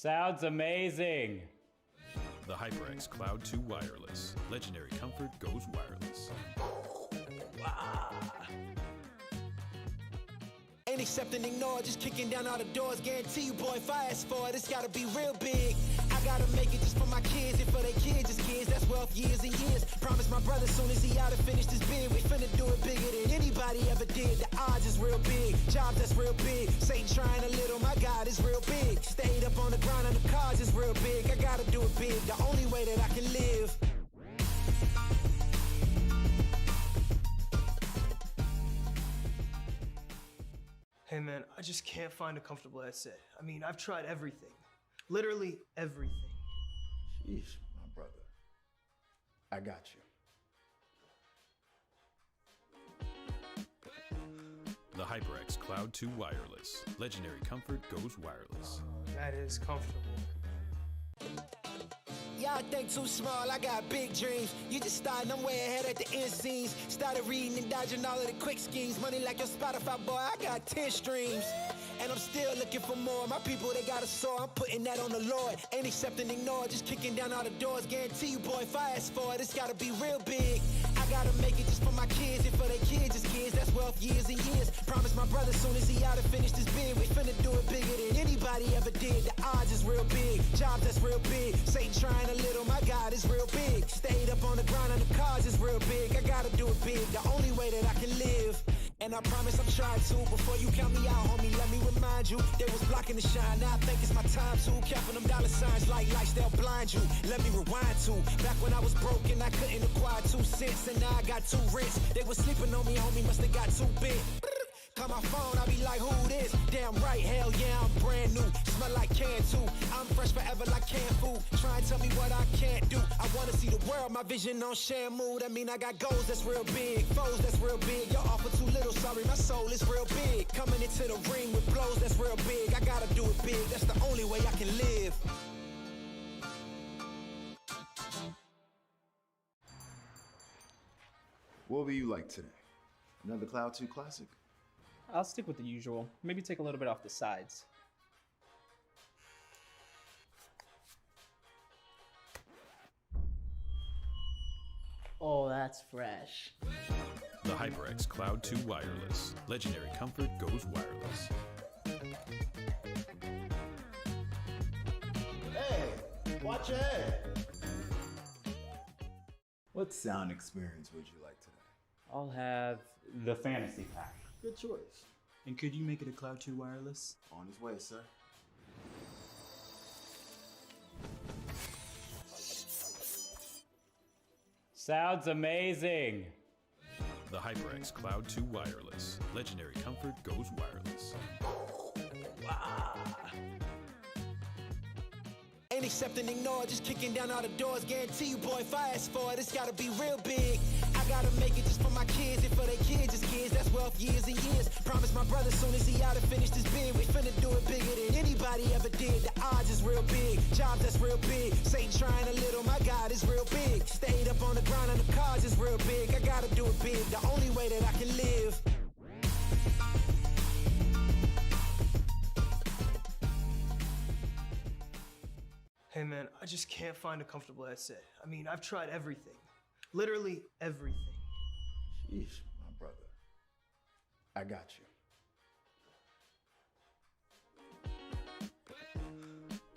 Sounds amazing! The HyperX Cloud 2 Wireless. Legendary comfort goes wireless. Ain't accepting, ignore, just kicking down all the doors. Guarantee you, boy, if I ask for it, it's gotta be real big. I gotta make it just for my kids and for their kids, just kids. That's wealth years and years. Promise my brother soon as he out and finish this bid, we finna do it bigger than anybody ever did. The odds is real big, jobs that's real big. Satan trying a little, my God is real big. Stayed up on the grind on the cards is real big. I gotta do it big, the only way that I can live. Hey man, I just can't find a comfortable headset. I mean, I've tried everything. Literally everything. Sheesh, my brother. I got you. The HyperX Cloud 2 Wireless. Legendary comfort goes wireless. That is comfortable. Y'all think too small, I got big dreams. You just starting, I'm way ahead at the end scenes. Started reading and dodging all of the quick schemes. Money like your Spotify, boy, I got 10 streams. And I'm still looking for more. My people, they got a soar, I'm putting that on the Lord. Ain't accepting, ignore, just kicking down all the doors. Guarantee you, boy, if I ask for it, it's gotta be real big. I gotta make it just for my kids and for their kids, just kids. That's wealth years and years. Promise my brother soon as he out and finish this bid, we finna do it bigger than anybody ever did. The odds is real big, jobs that's real big. Satan trying a little, my God is real big. Stayed up on the grind on the cards is real big. I gotta do it big, the only way that I can live. And I promise I'm trying to. Before you count me out, homie, let me remind you, they was blocking the shine. Now I think it's my time to. Counting them dollar signs like lights, they'll blind you. Let me rewind to back when I was broke and I couldn't acquire 2 cents, and now I got 2 rents. They was sleeping on me, homie, must have got too big. Call my phone, I be like, who this? Damn right, hell yeah, I'm brand new. Smell like can too. I'm fresh forever like canned food. Try and tell me what I can't do. I wanna see the world, my vision on Shamu. That mean I got goals that's real big, foes that's real big. Y'all offer too little, sorry, my soul is real big. Coming into the ring with blows that's real big. I gotta do it big, that's the only way I can live. What will you like today? Another Cloud 2 classic? I'll stick with the usual. Maybe take a little bit off the sides. Oh, that's fresh. The HyperX Cloud 2 Wireless. Legendary comfort goes wireless. Hey, watch your head. What sound experience would you like today? I'll have the fantasy pack. Good choice. And could you make it a Cloud 2 wireless? On his way, sir. Sounds amazing! The HyperX Cloud 2 Wireless. Legendary comfort goes wireless. Ain't accepting, ignore, just kicking down all the doors. Guarantee you, boy, if I ask for it, it's gotta be real big. I gotta make it just for my kids and for their kids, just kids. That's wealth years and years. Promise my brother soon as he out and finish this bid, we finna do it bigger than anybody ever did. The odds is real big, jobs that's real big. Satan trying a little, my God is real big. Stayed up on the grind on the cards is real big. I gotta do it big, the only way that I can live. Hey man, I just can't find a comfortable headset. I mean, I've tried everything. Literally everything. Sheesh, my brother. I got you.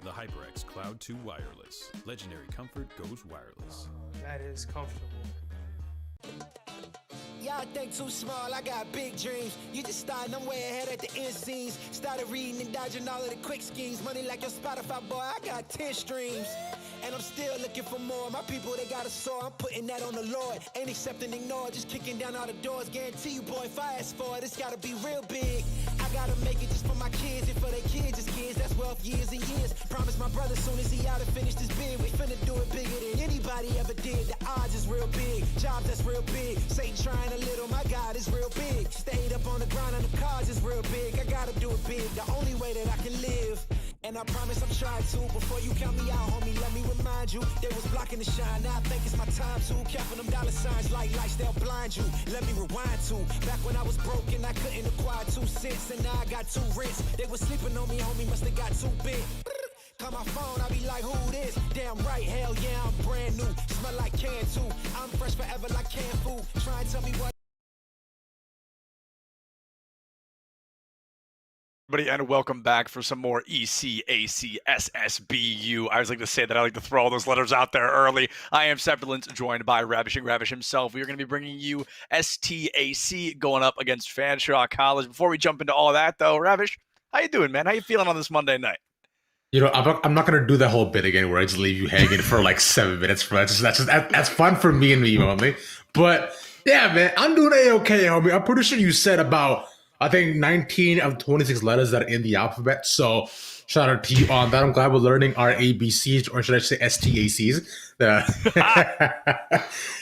The HyperX Cloud 2 Wireless. Legendary comfort goes wireless. That is comfortable. Y'all think too small, I got big dreams. You just starting, I'm way ahead at the end scenes. Started reading and dodging all of the quick schemes. Money like your Spotify, boy, I got 10 streams. And I'm still looking for more. My people, they got a soar, I'm putting that on the Lord. Ain't accepting, ignore, just kicking down all the doors. Guarantee you, boy, if I ask for it, it's gotta be real big. I gotta make it just for my kids and for their kids, just kids. That's wealth years and years. Promise my brother soon as he out and finish this bid, we finna do it bigger than anybody ever did. The odds is real big, jobs that's real big. Satan trying a little, my God is real big. Stayed up on the grind on the cards is real big. I gotta do it big, the only way that I can live. And I promise I'm trying to. Before you count me out, homie, let me remind you, they was blocking the shine. Now I think it's my time to. Counting them dollar signs like lights, they'll blind you. Let me rewind to back when I was broke and I couldn't acquire 2 cents, and now I got 2 rents. They was sleeping on me, homie, must have got too big. call my phone, I be like, who this? Damn right, hell yeah, I'm brand new. Smell like can too. I'm fresh forever like canned food. Try and tell me what. And welcome back for some more ECAC SSBU. I always like to say that I like to throw all those letters out there early. I am Sepulent, joined by Ravishing Ravish himself. We are going to be bringing you STAC going up against Fanshawe College. Before we jump into all that, though, Ravish, how you doing, man? How you feeling on this Monday night? You know, I'm not gonna do the whole bit again where I just leave you hanging for like 7 minutes. That's fun for me and me only. But yeah, man, I'm doing A-okay, homie. I'm pretty sure you said about, I think, 19 of 26 letters that are in the alphabet. So shout out to you on that. I'm glad we're learning our ABCs, or should I say STACs.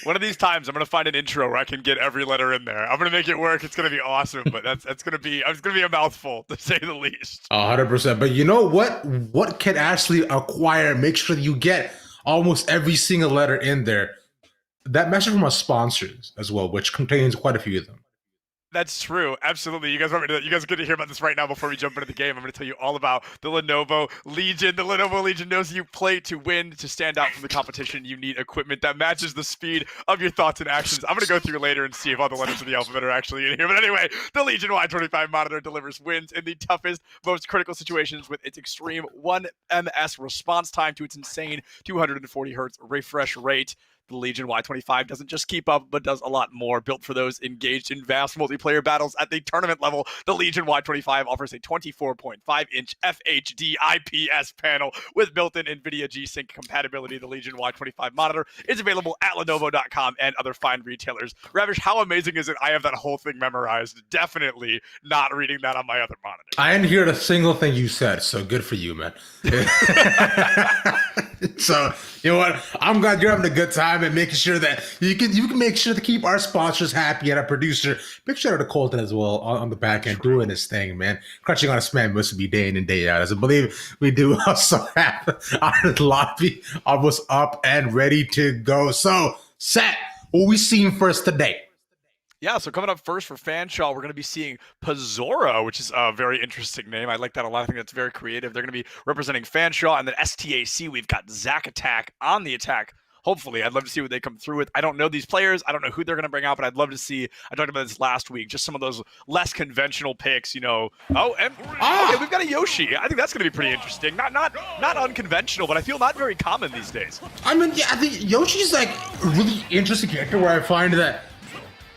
One of these times, I'm gonna find an intro where I can get every letter in there. I'm gonna make it work. It's gonna be awesome, but it's gonna be a mouthful to say the least. 100%. But you know what? What can actually acquire? Make sure that you get almost every single letter in there. That message from our sponsors as well, which contains quite a few of them. That's true. Absolutely. You guys get to hear about this right now before we jump into the game. I'm going to tell you all about the Lenovo Legion. The Lenovo Legion knows you play to win, to stand out from the competition. You need equipment that matches the speed of your thoughts and actions. I'm going to go through later and see if all the letters of the alphabet are actually in here. But anyway, the Legion Y25 monitor delivers wins in the toughest, most critical situations with its extreme 1 ms response time to its insane 240 hertz refresh rate. The Legion Y25 doesn't just keep up, but does a lot more. Built for those engaged in vast multiplayer battles at the tournament level, the Legion Y25 offers a 24.5-inch FHD IPS panel with built-in NVIDIA G-Sync compatibility. The Legion Y25 monitor is available at Lenovo.com and other fine retailers. Ravish, how amazing is it? I have that whole thing memorized. Definitely not reading that on my other monitor. I didn't hear a single thing you said, so good for you, man. So, you know what? I'm glad you're having a good time and making sure that you can make sure to keep our sponsors happy and our producer. Big shout out to Colton as well on the back end doing his thing, man. Crunching on a man must be day in and day out. As I believe we do also have our lobby almost up and ready to go. So, Seth, what we seeing first today? Yeah, so coming up first for Fanshawe, we're going to be seeing Pazora, which is a very interesting name. I like that a lot. I think that's very creative. They're going to be representing Fanshawe, and then STAC, we've got STAC on the attack. Hopefully, I'd love to see what they come through with. I don't know these players. I don't know who they're going to bring out, but I'd love to see. I talked about this last week, just some of those less conventional picks, you know. Okay, we've got a Yoshi. I think that's going to be pretty interesting. Not unconventional, but I feel not very common these days. I mean, yeah, I think Yoshi's like a really interesting character where I find that,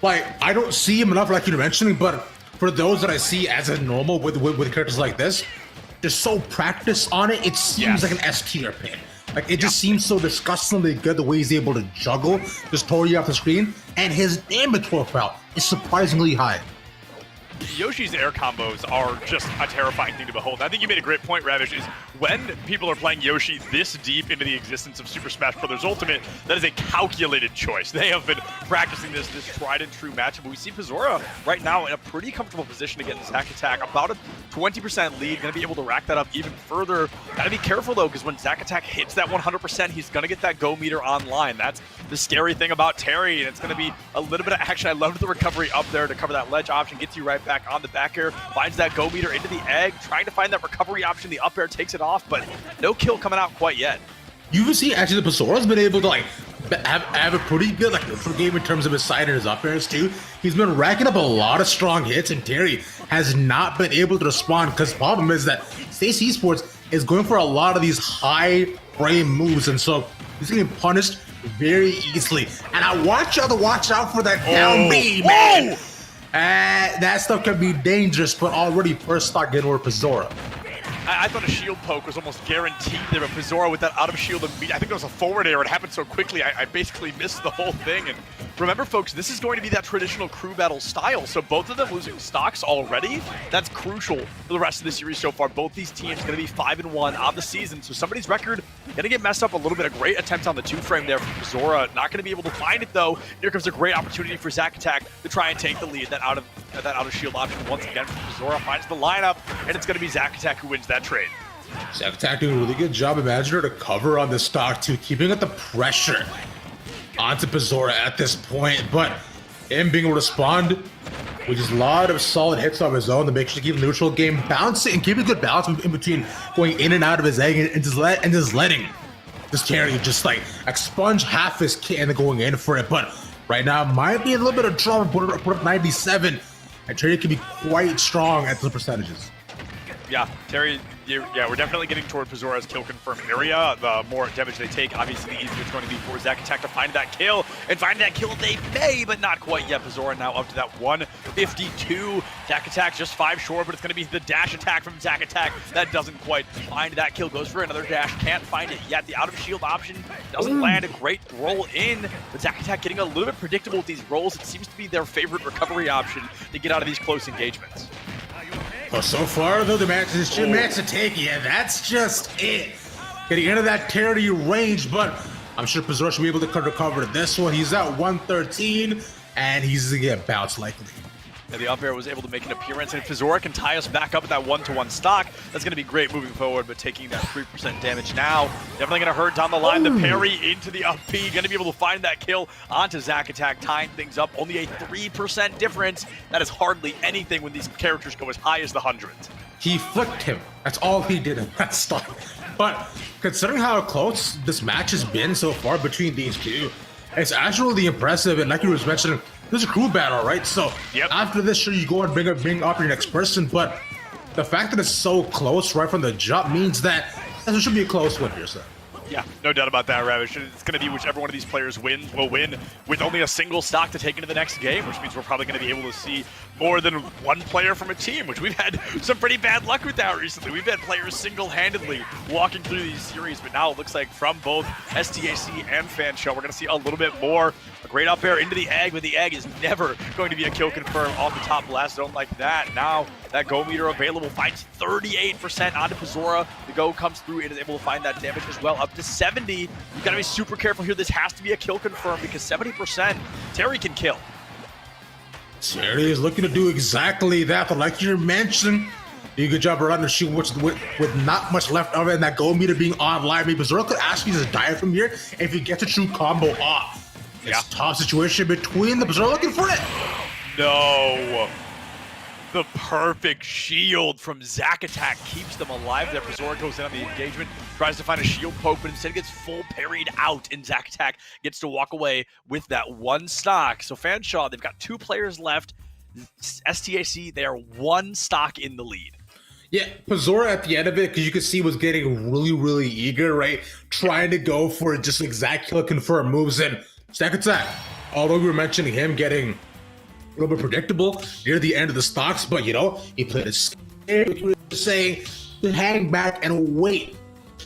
like, I don't see him enough, like you're mentioning, but for those that I see as a normal with characters like this, they're so practiced on it, it seems like an S tier pick. Like, it just seems so disgustingly good the way he's able to juggle this Tori off the screen, and his damage profile is surprisingly high. Yoshi's air combos are just a terrifying thing to behold. I think you made a great point, Ravish, is when people are playing Yoshi this deep into the existence of Super Smash Bros. Ultimate, that is a calculated choice. They have been practicing this tried and true matchup. But we see Pazora right now in a pretty comfortable position to get this Zack attack. About a 20% lead, going to be able to rack that up even further. Gotta be careful though, because when Zack attack hits that 100%, he's going to get that go meter online. That's the scary thing about Terry, and it's going to be a little bit of action. I loved the recovery up there to cover that ledge option, gets you right back on the back air, finds that go meter into the egg, trying to find that recovery option. The up air takes it off, but no kill coming out quite yet. You see, actually, the Pazora's been able to like have a pretty good like game in terms of his side and his up airs too. He's been racking up a lot of strong hits, and Terry has not been able to respond because the problem is that Stace Esports is going for a lot of these high frame moves, and so he's getting punished very easily. And I want y'all to watch out for that down B, man. That stuff can be dangerous, but already first stock getting over Pazora. I thought a shield poke was almost guaranteed there, but Pazora with that out of shield, I think it was a forward air. It happened so quickly, I basically missed the whole thing. And remember, folks, this is going to be that traditional crew battle style. So both of them losing stocks already, that's crucial for the rest of the series so far. Both these teams going to be 5-1 on the season. So somebody's record going to get messed up a little bit. A great attempt on the 2-frame there from Pazora. Not going to be able to find it, though. Here comes a great opportunity for Zack Attack to try and take the lead. That out of shield option once again from Pazora finds the lineup, and it's going to be Zack Attack who wins that trade. Zack Attack doing a really good job, Imaginer, to cover on the stock too, keeping up the pressure onto Pazora at this point, but him being able to respond with just a lot of solid hits of his own to make sure to keep the neutral game bouncing and keep a good balance in between going in and out of his egg and just letting this Terry just like expunge half his kit and then going in for it. But right now might be a little bit of trouble. Put up 97, and Terry can be quite strong at the percentages. Yeah, Terry, yeah, we're definitely getting toward Pazora's kill confirm area. The more damage they take, obviously the easier it's going to be for ECAC to find that kill. And find that kill they may, but not quite yet. Pazora now up to that 152. ECAC just 5 short, but it's going to be the dash attack from ECAC that doesn't quite find that kill. Goes for another dash, can't find it yet. The out of shield option doesn't land a great roll in. But ECAC getting a little bit predictable with these rolls. It seems to be their favorite recovery option to get out of these close engagements. Well, so far, though, the match is just match to take. Yeah, that's just it. Getting into that territory range, but I'm sure Pazora should be able to recover this one. He's at 113, and he's going to get bounced likely. And the up air was able to make an appearance, and if Pazora can tie us back up at that 1-to-1 stock, that's going to be great moving forward, but taking that 3% damage now, definitely going to hurt down the line. The parry into the up B, going to be able to find that kill onto ECAC, tying things up. Only a 3% difference. That is hardly anything when these characters go as high as the hundreds. He flicked him. That's all he did in that stock. But considering how close this match has been so far between these two, it's actually impressive, and like you was mentioning, this is a crew battle, right? So after this, sure, you go and bring up your next person, but the fact that it's so close right from the jump means that this should be a close win here, sir. Yeah, no doubt about that, Ravish. It's going to be whichever one of these players wins will win with only a single stock to take into the next game, which means we're probably going to be able to see more than one player from a team, which we've had some pretty bad luck with that recently. We've had players single-handedly walking through these series, but now it looks like from both STAC and Fanshawe, we're going to see a little bit more. A great up air into the egg, but the egg is never going to be a kill confirm off the top blast zone like that. Now that go meter available finds 38% onto Pazora. The go comes through and is able to find that damage as well, up to 70. You've got to be super careful here. This has to be a kill confirm because 70%, Terry can kill. Terry is looking to do exactly that, but like you mentioned, do a good job around the shoot with not much left of it, and that gold meter being online. Maybe Pazora could actually just die from here if he gets a true combo off. It's a tough situation between the Pazora looking for it. No. The perfect shield from ECAC keeps them alive. That Pazora goes in on the engagement, tries to find a shield poke, but instead gets full parried out, and ECAC gets to walk away with that one stock. So Fanshawe, they've got 2 players left. STAC, they are 1 stock in the lead. Yeah, Pazora at the end of it, because you could see was getting really, really eager, right? Trying to go for just exact kill confirm moves, and ECAC, although we were mentioning him getting a little bit predictable near the end of the stocks, but you know, he played it scared, saying to hang back and wait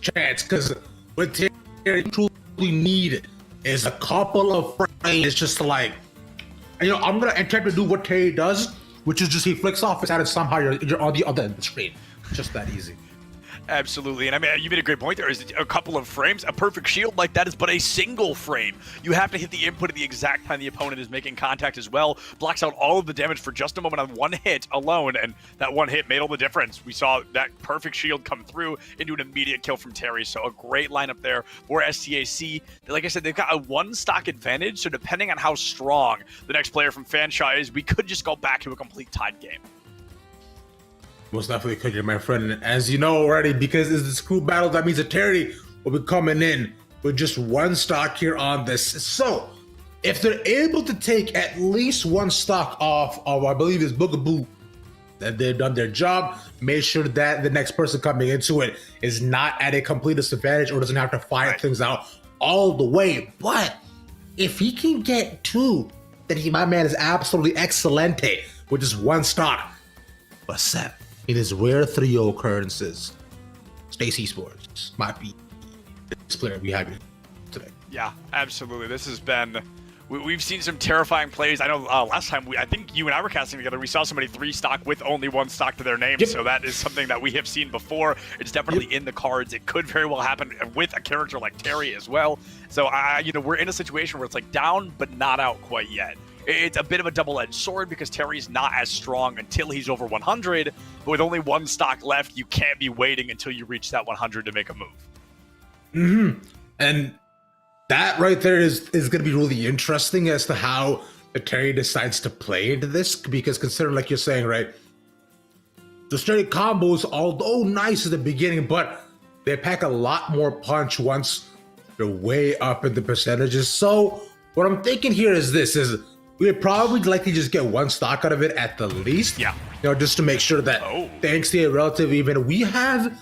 chance, because what Terry truly need is a couple of frames. It's just like, you know, I'm gonna attempt to do what Terry does, which is just he flicks off his head and somehow you're on the other end of the screen. Just that easy. Absolutely, and I mean, you made a great point there. Is a couple of frames, a perfect shield like that is but a single frame. You have to hit the input at the exact time the opponent is making contact as well. Blocks out all of the damage for just a moment on one hit alone, and that one hit made all the difference. We saw that perfect shield come through into an immediate kill from Terry, so a great lineup there for STAC. Like I said, they've got a 1 stock advantage, so depending on how strong the next player from Fanshawe is, we could just go back to a complete tied game. Most definitely could, my friend. And as you know already, because it's this crew battle, that means that Terry will be coming in with just 1 stock here on this. So, if they're able to take at least 1 stock off of, I believe it's Boogaboo, then they've done their job. Make sure that the next person coming into it is not at a complete disadvantage or doesn't have to fight things out all the way. But if he can get 2, then my man is absolutely excelente with just 1 stock. But 7. In his rare 3-0 occurrences, Stacy Sports might be this player we have here today. Yeah, absolutely. This has been... We've seen some terrifying plays. I know last time, I think you and I were casting together, we saw somebody 3 stock with only 1 stock to their name. Yep. So that is something that we have seen before. It's definitely in the cards. It could very well happen with a character like Terry as well. So, you know, we're in a situation where it's like down, but not out quite yet. It's a bit of a double-edged sword because Terry's not as strong until he's over 100, but with only 1 stock left, you can't be waiting until you reach that 100 to make a move. And that right there is going to be really interesting as to how that Terry decides to play into this, because considering, like you're saying, right, the straight combos, although nice at the beginning, but they pack a lot more punch once they're way up in the percentages. So what I'm thinking here is this, is we'd probably likely just get one stock out of it at the least. Yeah. You know, just to make sure that thanks to a relative even, we have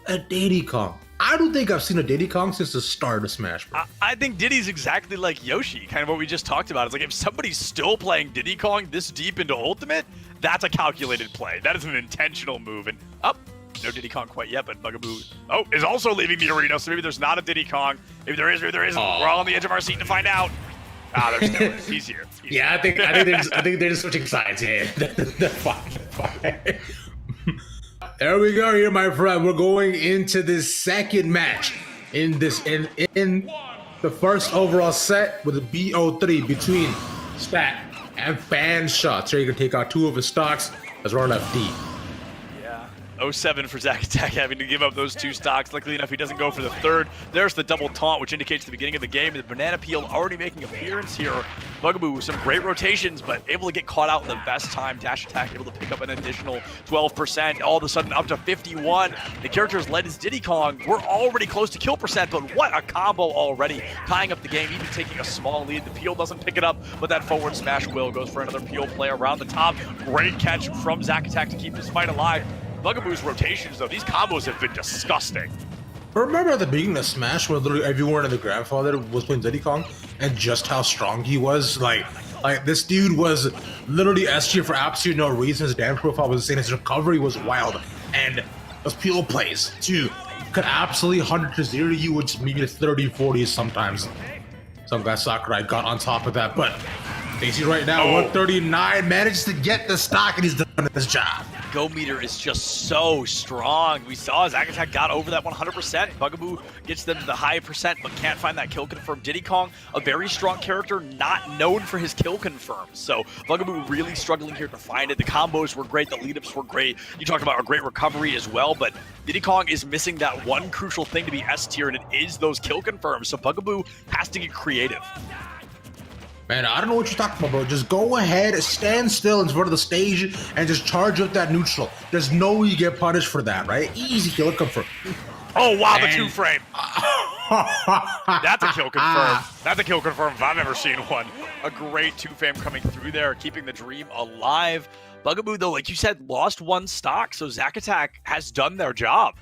a Diddy Kong. I don't think I've seen a Diddy Kong since the start of Smash Bros. I think Diddy's exactly like Yoshi, kind of what we just talked about. It's like if somebody's still playing Diddy Kong this deep into Ultimate, that's a calculated play. That is an intentional move. And no Diddy Kong quite yet, but Bugaboo is also leaving the arena, so maybe there's not a Diddy Kong. Maybe there is, maybe there isn't. We're all on the edge of our seat to find out. There still is. He's here. Yeah, I think they're just switching sides. Yeah, they're fine. There we go here, my friend. We're going into this second match in the first overall set with the BO3 between STAC and Fanshawe. So you can take out two of his stocks as we're left D. 0-7 for ECAC having to give up those two stocks. Luckily enough, he doesn't go for the third. There's the double taunt, which indicates the beginning of the game. The banana peel already making appearance here. Bugaboo with some great rotations, but able to get caught out in the best time. Dash attack able to pick up an additional 12%. All of a sudden up to 51. The characters led as Diddy Kong. We're already close to kill percent, but what a combo already. Tying up the game, even taking a small lead. The peel doesn't pick it up, but that forward smash will goes for another peel play around the top. Great catch from ECAC to keep this fight alive. Bugaboo's rotations, though, these combos have been disgusting. Remember at the beginning of Smash where literally everyone in the grandfather was playing Diddy Kong and just how strong he was? Like this dude was literally S tier for absolutely no reason. His damage profile was insane. His recovery was wild. And those peel plays, too, could absolutely 100 to 0 you with maybe 30, 40 sometimes. Some guy Sakurai got on top of that, but you see right now, 139 managed to get the stock and he's done his job. Go meter is just so strong. We saw as ECAC got over that 100%. Bugaboo gets them to the high percent, but can't find that kill confirm. Diddy Kong, a very strong character, not known for his kill confirms. So Bugaboo really struggling here to find it. The combos were great, the lead-ups were great. You talked about a great recovery as well, but Diddy Kong is missing that one crucial thing to be S tier, and it is those kill confirms. So Bugaboo has to get creative. Man, I don't know what you're talking about, bro. Just go ahead, stand still in front of the stage, and just charge up that neutral. There's no way you get punished for that, right? Easy kill confirm. Oh, wow, the two frame. That's a kill confirm. That's a kill confirm if I've ever seen one. A great two frame coming through there, keeping the dream alive. Bugaboo, though, like you said, lost one stock, so ECAC has done their job.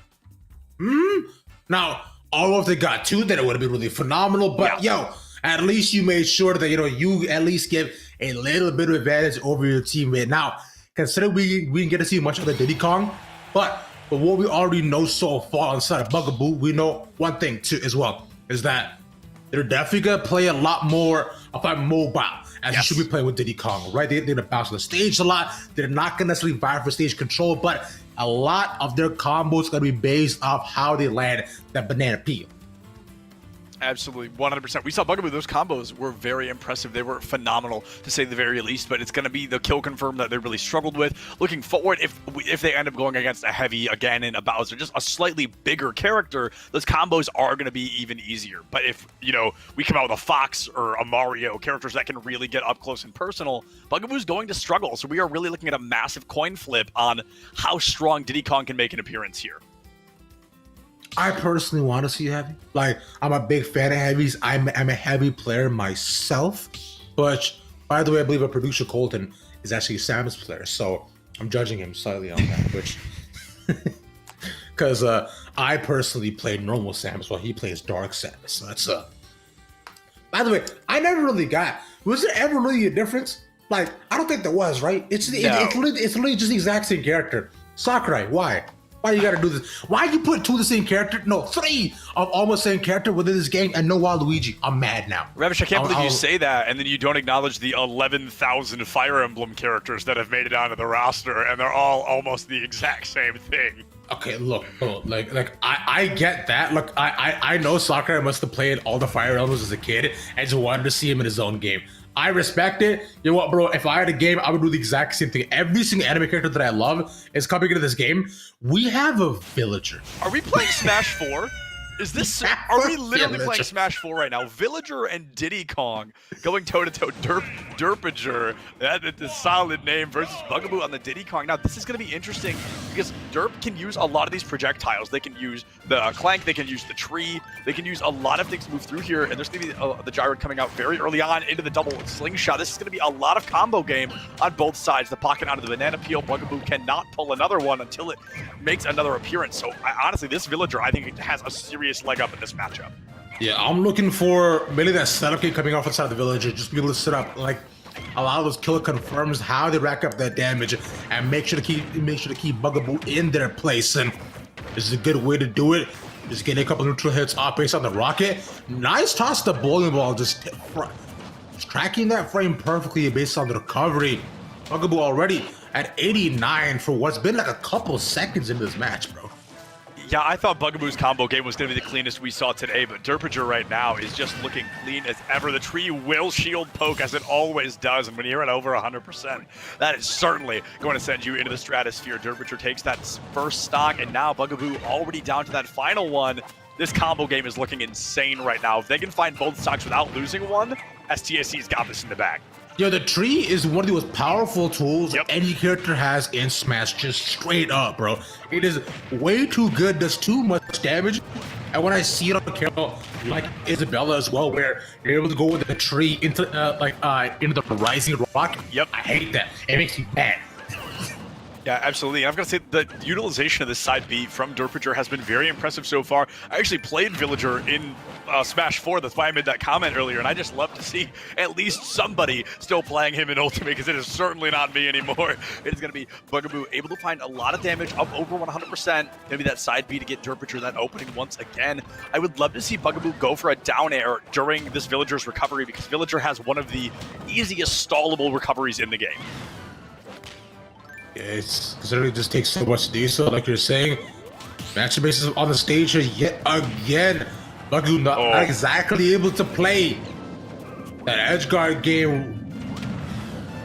Now, although if they got two, then it would have been really phenomenal, but yo, at least you made sure that, you at least give a little bit of advantage over your teammate. Now, consider we didn't get to see much of the Diddy Kong, but what we already know so far inside of Bugaboo, we know one thing too as well, is that they're definitely gonna play a lot more about mobile, as you should be playing with Diddy Kong, right? They're gonna bounce on the stage a lot. They're not gonna necessarily vie for stage control, but a lot of their combos gonna be based off how they land that banana peel. Absolutely, 100%. We saw Bugaboo, those combos were very impressive. They were phenomenal, to say the very least, but it's going to be the kill confirm that they really struggled with. Looking forward, if they end up going against a Heavy again and a Bowser, just a slightly bigger character, those combos are going to be even easier. But if, we come out with a Fox or a Mario, characters that can really get up close and personal, Bugaboo's going to struggle. So we are really looking at a massive coin flip on how strong Diddy Kong can make an appearance here. I personally want to see Heavy. I'm a big fan of Heavies. I'm a Heavy player myself. But, by the way, I believe our producer Colton is actually a Samus player. So, I'm judging him slightly on that. Which, because I personally play normal Samus while he plays Dark Samus. So, that's, by the way, I never really got, was there ever really a difference? I don't think there was, right? It's literally just the exact same character. Sakurai, why? Why you gotta do this? Why you put two of the same character? No, three of almost same character within this game and no Waluigi. I'm mad now. Ravish, I can't believe you say that, and then you don't acknowledge the 11,000 Fire Emblem characters that have made it onto the roster, and they're all almost the exact same thing. Okay, look, I get that. Look, I know Sakurai must have played all the Fire Emblems as a kid and just wanted to see him in his own game. I respect it. You know what, bro? If I had a game, I would do the exact same thing. Every single anime character that I love is coming into this game. We have a villager. Are we playing Smash 4? Is this? Are we literally playing Smash 4 right now? Villager and Diddy Kong going toe-to-toe. Derpager, that's a solid name, versus Bugaboo on the Diddy Kong. Now, this is going to be interesting because Derp can use a lot of these projectiles. They can use the Clank, they can use the tree, they can use a lot of things to move through here, and there's going to be the Gyro coming out very early on into the double slingshot. This is going to be a lot of combo game on both sides. The pocket onto the banana peel. Bugaboo cannot pull another one until it makes another appearance. So, honestly, this Villager, I think, has a serious leg up in this matchup. Yeah, I'm looking for maybe that setup game coming off inside the Villager, just be able to set up like a lot of those killer confirms how they rack up that damage and make sure to keep Bugaboo in their place. And this is a good way to do it. Just getting a couple neutral hits off based on the rocket. Nice toss to bowling ball, just tracking that frame perfectly based on the recovery. Bugaboo already at 89 for what's been like a couple seconds in this match, bro. Yeah, I thought Bugaboo's combo game was going to be the cleanest we saw today, but Derpager right now is just looking clean as ever. The tree will shield poke as it always does, and when you're at over 100%, that is certainly going to send you into the stratosphere. Derpager takes that first stock, and now Bugaboo already down to that final one. This combo game is looking insane right now. If they can find both stocks without losing one, STAC's got this in the bag. Yeah, the tree is one of the most powerful tools any character has in Smash, just straight up, bro. It is way too good, does too much damage. And when I see it on camera, like Isabella as well, where you're able to go with the tree into into the rising rock. Yep. I hate that. It makes me mad. Yeah, absolutely. And I've got to say, the utilization of this side B from Derpager has been very impressive so far. I actually played Villager in Smash 4. That's why I made that comment earlier. And I just love to see at least somebody still playing him in Ultimate, because it is certainly not me anymore. It is going to be Bugaboo able to find a lot of damage up over 100%. Maybe that side B to get Derpager that opening once again. I would love to see Bugaboo go for a down air during this Villager's recovery, because Villager has one of the easiest stallable recoveries in the game. Yeah, it's considering it just takes so much to do so, like you're saying. Matchup bases on the stage here yet again. Bugaboo not exactly able to play that edge guard game,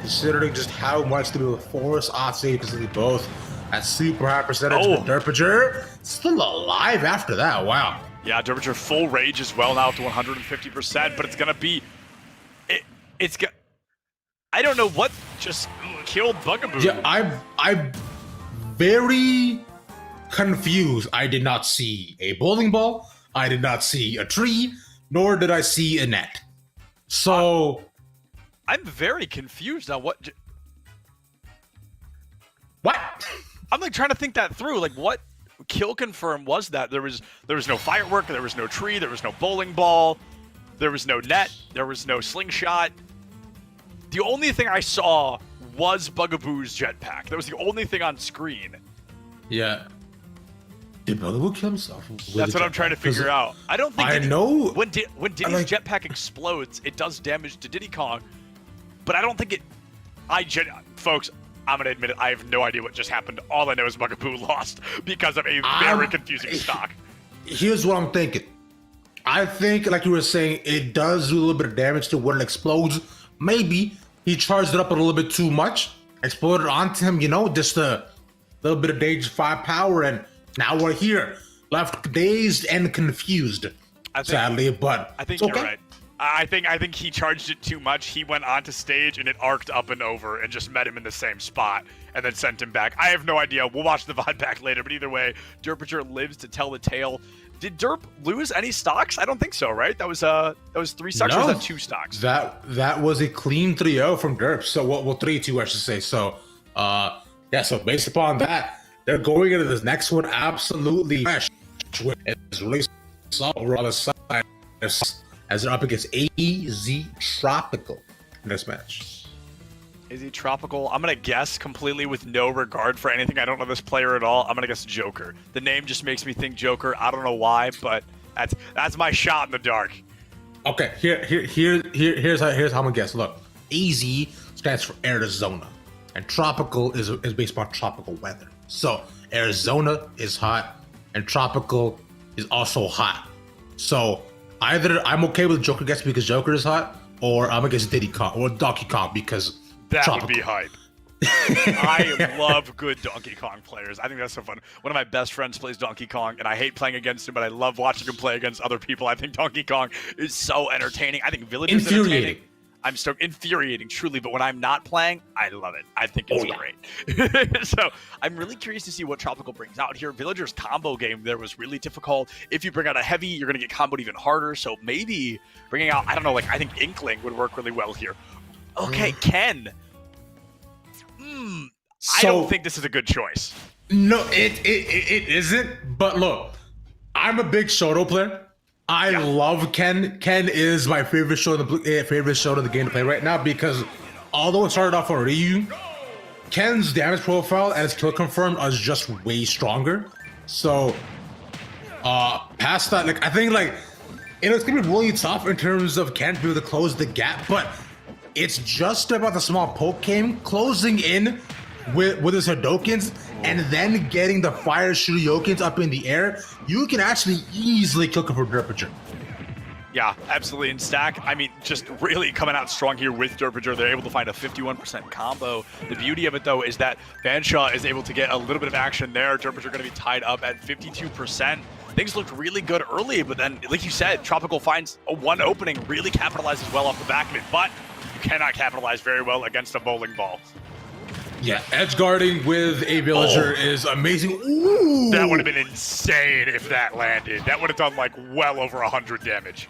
considering just how much to be able to force off stage, because they both at super high percentage. But Derpager still alive after that. Wow. Yeah, Derpager full rage as well now up to 150%, but it's gonna be I don't know what just killed Bugaboo. Yeah, I'm very confused. I did not see a bowling ball. I did not see a tree, nor did I see a net. So I'm very confused on what. I'm like trying to think that through. Like, what kill confirm was that? There was no firework. There was no tree. There was no bowling ball. There was no net. There was no slingshot. The only thing I saw was Bugaboo's jetpack. That was the only thing on screen. Yeah. Did Bugaboo kill himself? That's what I'm trying to figure out. I don't think when Diddy's jetpack explodes, it does damage to Diddy Kong, but I don't think it. Folks, I'm gonna admit it. I have no idea what just happened. All I know is Bugaboo lost because of a very confusing stock. Here's what I'm thinking. I think, like you were saying, it does do a little bit of damage to when it explodes. Maybe he charged it up a little bit too much, exploded onto him, just a little bit of Dage 5 power, and now we're here, left dazed and confused. Sadly, but I think it's okay. You're right. I think he charged it too much. He went onto stage and it arced up and over and just met him in the same spot and then sent him back. I have no idea. We'll watch the VOD back later, but either way, Derpager lives to tell the tale. Did Derp lose any stocks? I don't think so, right? That was 3 stocks, or was that 2 stocks? That was a clean 3-0 from Derp. So well 3-2, I should say. So so based upon that, they're going into this next one absolutely fresh. It's really solid over on the side as they're up against AZ Tropical in this match. Is he Tropical? I'm going to guess completely with no regard for anything. I don't know this player at all. I'm going to guess Joker. The name just makes me think Joker. I don't know why, but that's my shot in the dark. Okay, here's how I'm going to guess. Look, AZ stands for Arizona, and Tropical is based upon tropical weather. So Arizona is hot, and Tropical is also hot. So either I'm okay with Joker guess because Joker is hot, or I'm against Diddy Kong or Donkey Kong because that tropical. Would be hype. I love good Donkey Kong players. I think that's so fun. One of my best friends plays Donkey Kong, and I hate playing against him, but I love watching him play against other people. I think Donkey Kong is so entertaining. I think Village is entertaining. I'm so infuriating, truly, but when I'm not playing, I love it. I think it's great. So I'm really curious to see what Tropical brings out here. Villager's combo game there was really difficult. If you bring out a heavy, you're going to get comboed even harder. So maybe bringing out, I don't know, like I think Inkling would work really well here. Okay, Ken. I don't think this is a good choice. No, it isn't. But look, I'm a big Shoto player. I love Ken. Ken is my favorite show in the game to play right now because although it started off on Ryu, Ken's damage profile and his kill confirmed is just way stronger. So past that, like I think like it's gonna be really tough in terms of Ken to be able to close the gap, but it's just about the small poke game closing in with his Hadokens and then getting the fire Shuryokens up in the air. You can actually easily kill him for Derpager. Yeah, absolutely. And STAC, I mean, just really coming out strong here with Derpager. They're able to find a 51% combo. The beauty of it, though, is that Fanshawe is able to get a little bit of action there. Derpager going to be tied up at 52%. Things looked really good early, but then, like you said, Tropical finds a one opening, really capitalizes well off the back of it, but you cannot capitalize very well against a bowling ball. Yeah, edge guarding with a villager is amazing. Ooh. That would have been insane if that landed. That would have done like well over 100 damage.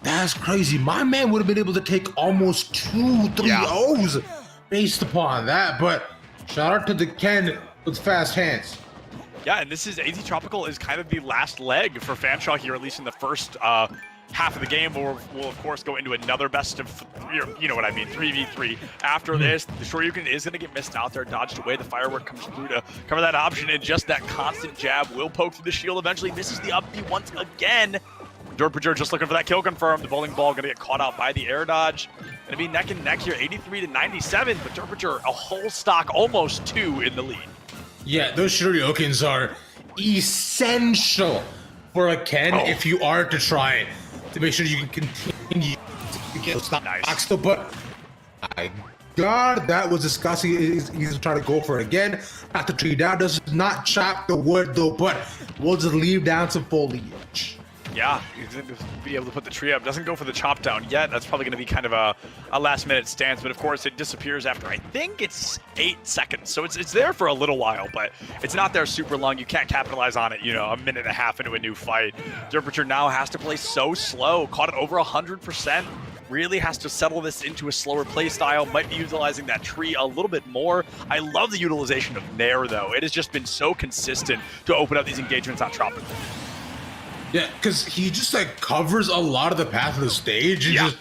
That's crazy. My man would have been able to take almost 2-3 O's based upon that. But shout out to the Ken with fast hands. Yeah, and this is AZ Tropical is kind of the last leg for Fanshawe here, at least in the first half of the game. We'll of course go into another best of, you know what I mean, 3v3. After this, the Shoryuken is going to get missed out there, dodged away. The firework comes through to cover that option, and just that constant jab will poke through the shield. Eventually misses the up B once again. Derpager just looking for that kill confirm. The bowling ball going to get caught out by the air dodge. Going to be neck and neck here, 83-97, but Derpager a whole stock, almost 2 in the lead. Yeah, those Shoryukens are essential for a Ken if you are to try to make sure you can continue to get stocks. But my God, that was disgusting. He's trying to go for it again. Not the tree down, does not chop the wood though, but we'll just leave down some foliage. Yeah, he's going to be able to put the tree up. Doesn't go for the chop down yet. That's probably going to be kind of a last minute stance, but of course it disappears after, I think it's 8 seconds. So it's there for a little while, but it's not there super long. You can't capitalize on it, you know, a minute and a half into a new fight. Derpager now has to play so slow. Caught it over 100%. Really has to settle this into a slower play style. Might be utilizing that tree a little bit more. I love the utilization of Nair, though. It has just been so consistent to open up these engagements on Tropical. Yeah, because he just like covers a lot of the path of the stage and just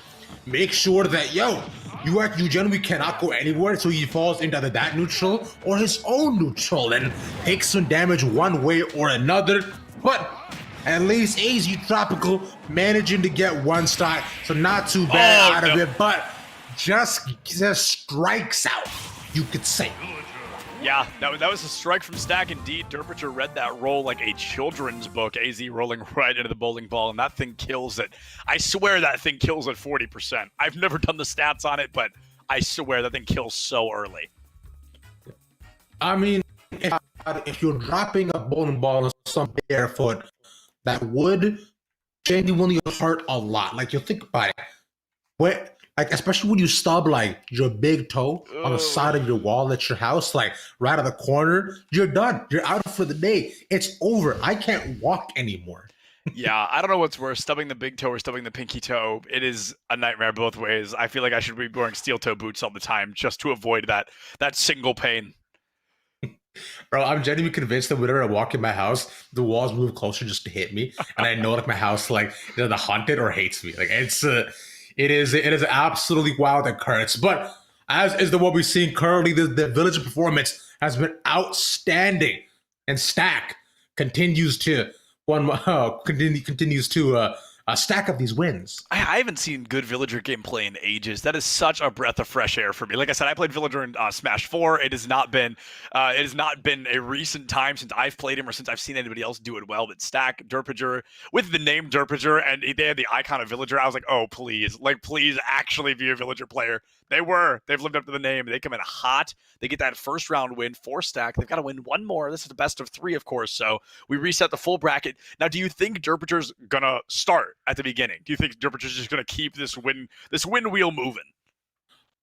make sure that, yo, you generally cannot go anywhere, so he falls into either that neutral or his own neutral and takes some damage one way or another. But at least AZ Tropical managing to get one stock, so not too bad out of it, but just strikes out, you could say. Yeah, that was a strike from STAC indeed. Derpager read that roll like a children's book. AZ rolling right into the bowling ball, and that thing kills it. I swear that thing kills at 40%. I've never done the stats on it, but I swear that thing kills so early. I mean, if you're dropping a bowling ball on some barefoot, that would genuinely hurt a lot. Like, you think about it. Like, especially when you stub like your big toe on the side of your wall at your house, like right out of the corner, you're done. You're out for the day. It's over. I can't walk anymore. Yeah, I don't know what's worse, stubbing the big toe or stubbing the pinky toe. It is a nightmare both ways. I feel like I should be wearing steel toe boots all the time just to avoid that single pain. Bro, I'm genuinely convinced that whenever I walk in my house, the walls move closer just to hit me, and I know like my house like either haunted or hates me. Like it is an absolutely wild occurrence. But as is the one we're seeing currently, the Village performance has been outstanding, and STAC continues to stack up these wins. I haven't seen good Villager gameplay in ages. That is such a breath of fresh air for me. Like I said, I played Villager in Smash 4. It has not been a recent time since I've played him or since I've seen anybody else do it well. But STAC, Derpager, with the name Derpager, and they had the icon of Villager, I was like, oh, please actually be a Villager player. They've lived up to the name. They come in hot. They get that first round win, 4 stack. They've got to win one more. This is the best of 3, of course. So we reset the full bracket. Now, do you think Derpager's gonna start at the beginning? Do you think Derpager's just gonna keep this win wheel moving?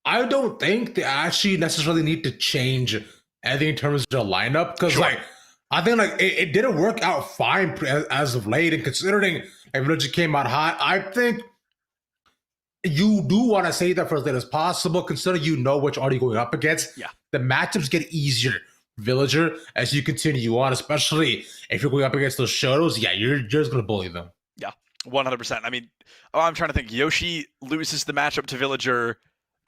I don't think they actually necessarily need to change anything in terms of their lineup, because I think it didn't work out fine as of late, and considering Villager came out hot, I think you do want to say that for as late as possible, considering you know which are you going up against. Yeah. The matchups get easier, Villager, as you continue on, especially if you're going up against those shadows. Yeah, you're just going to bully them. Yeah, 100%. I mean, I'm trying to think. Yoshi loses the matchup to Villager.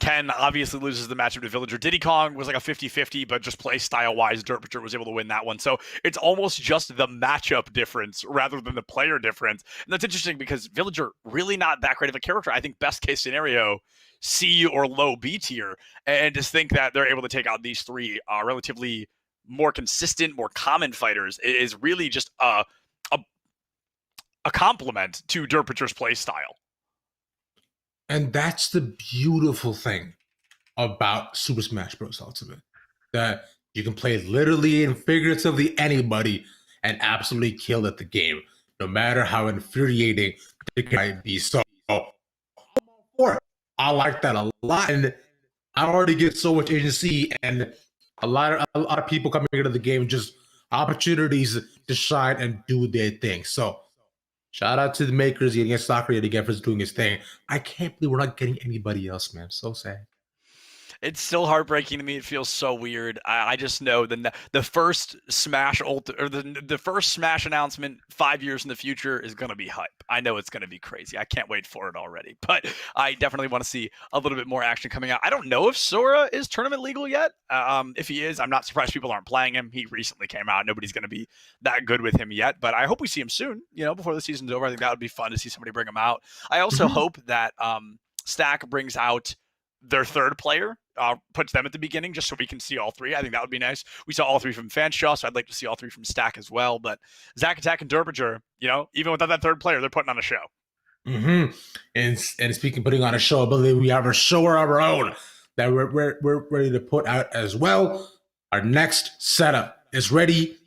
Ken obviously loses the matchup to Villager. Diddy Kong was like a 50-50, but just play style-wise, Derpager was able to win that one. So it's almost just the matchup difference rather than the player difference. And that's interesting because Villager really not that great of a character. I think best case scenario, C or low B tier. And just think that they're able to take out these 3 relatively more consistent, more common fighters is really just a compliment to Derpager's play style. And that's the beautiful thing about Super Smash Bros. Ultimate, that you can play literally and figuratively anybody and absolutely kill at the game, no matter how infuriating it might be. So I like that a lot, and I already get so much agency and a lot of people coming into the game, just opportunities to shine and do their thing. So shout out to the makers getting Soccer again for doing his thing. I can't believe we're not getting anybody else, man. So sad. It's still heartbreaking to me. It feels so weird. I just know the first Smash the first Smash announcement 5 years in the future is going to be hype. I know it's going to be crazy. I can't wait for it already. But I definitely want to see a little bit more action coming out. I don't know if Sora is tournament legal yet. If he is, I'm not surprised people aren't playing him. He recently came out. Nobody's going to be that good with him yet. But I hope we see him soon. Before the season's over. I think that would be fun to see somebody bring him out. I also hope that STAC brings out their 3rd player, puts them at the beginning just so we can see all 3. I think that would be nice. We saw all 3 from Fanshawe, so I'd like to see all 3 from STAC as well. But Zack Attack and Derpager, even without that 3rd player, they're putting on a show. Mm-hmm. And speaking of putting on a show, I believe we have a show of our own that we're ready to put out as well. Our next setup is ready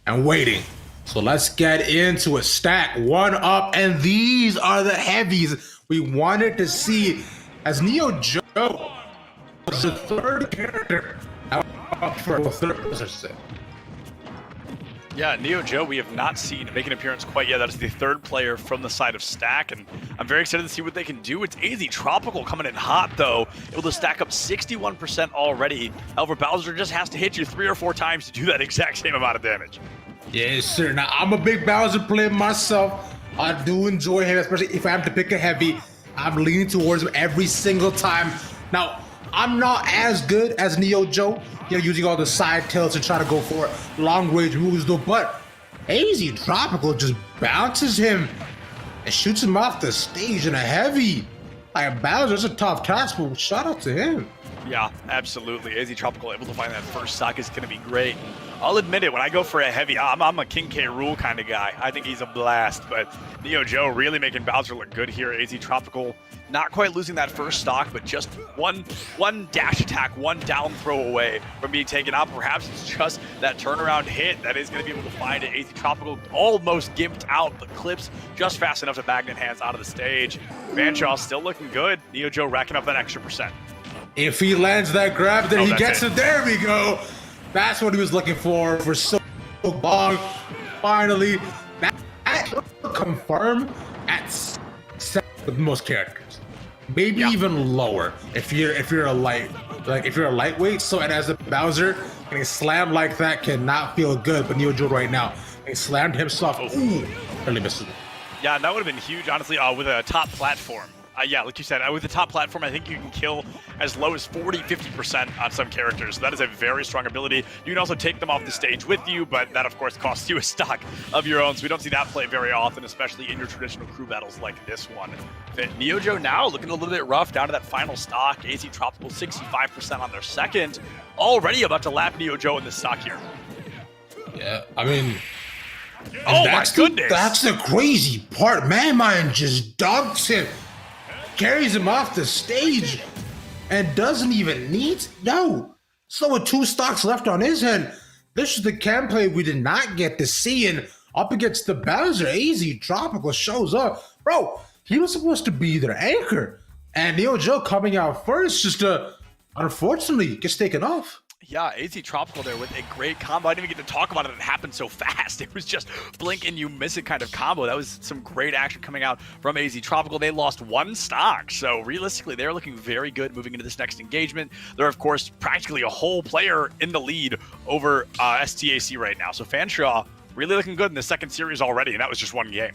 and waiting. So let's get into a STAC 1-up, and these are the heavies we wanted to see, as Neo Joe was the 3rd character for the 3rd position. Yeah, Neo Joe, we have not seen make an appearance quite yet. That is the 3rd player from the side of STAC, and I'm very excited to see what they can do. It's AZ Tropical coming in hot, though, able to stack up 61% already. However, Bowser just has to hit you 3 or 4 times to do that exact same amount of damage. Yes, sir. Now, I'm a big Bowser player myself. I do enjoy him, especially if I have to pick a heavy. I'm leaning towards him every single time. Now, I'm not as good as Neo Joe, using all the side tilts and trying to go for long-range moves, though, but AZ Tropical just bounces him and shoots him off the stage in a heavy. Like, Bowser's a tough task, but shout out to him. Yeah, absolutely. AZ Tropical able to find that first stock is going to be great. I'll admit it, when I go for a heavy, I'm a King K. Rool kind of guy. I think he's a blast, but Neo Joe really making Bowser look good here. AZ Tropical not quite losing that first stock, but just one dash attack, one down throw away from being taken out. Perhaps it's just that turnaround hit that is going to be able to find it. AZ Tropical almost gimped out, but clips just fast enough to magnet hands out of the stage. Fanshawe still looking good. Neo Joe racking up that extra percent. If he lands that grab, then he gets it. There we go. That's what he was looking for so long. Finally, that confirm at 7 with most characters, maybe even lower if you're a lightweight. So, and as a Bowser, getting slammed like that cannot feel good. But Neo Joe right now, he slammed himself. Ooh, really missed it. Yeah, that would have been huge, honestly, with a top platform. Yeah, like you said, with the top platform, I think you can kill as low as 40-50% on some characters. So that is a very strong ability. You can also take them off the stage with you, but that, of course, costs you a stock of your own. So we don't see that play very often, especially in your traditional crew battles like this one. Neo Joe now looking a little bit rough down to that final stock. AZ Tropical 65% on their 2nd. Already about to lap Neo Joe in this stock here. Yeah, I mean... Oh, my goodness! That's the crazy part. Man just dunks him. Carries him off the stage and doesn't even need. No. So with 2 stocks left on his hand, this is the gameplay we did not get to see. And up against the Bowser, AZ Tropical shows up. Bro, he was supposed to be their anchor. And Neo Joe coming out first just unfortunately gets taken off. Yeah, AZ Tropical there with a great combo. I didn't even get to talk about it. It happened so fast. It was just blink and you miss it kind of combo. That was some great action coming out from AZ Tropical. They lost 1 stock. So realistically, they're looking very good moving into this next engagement. They're, of course, practically a whole player in the lead over STAC right now. So Fanshawe really looking good in the second series already, and that was just 1 game.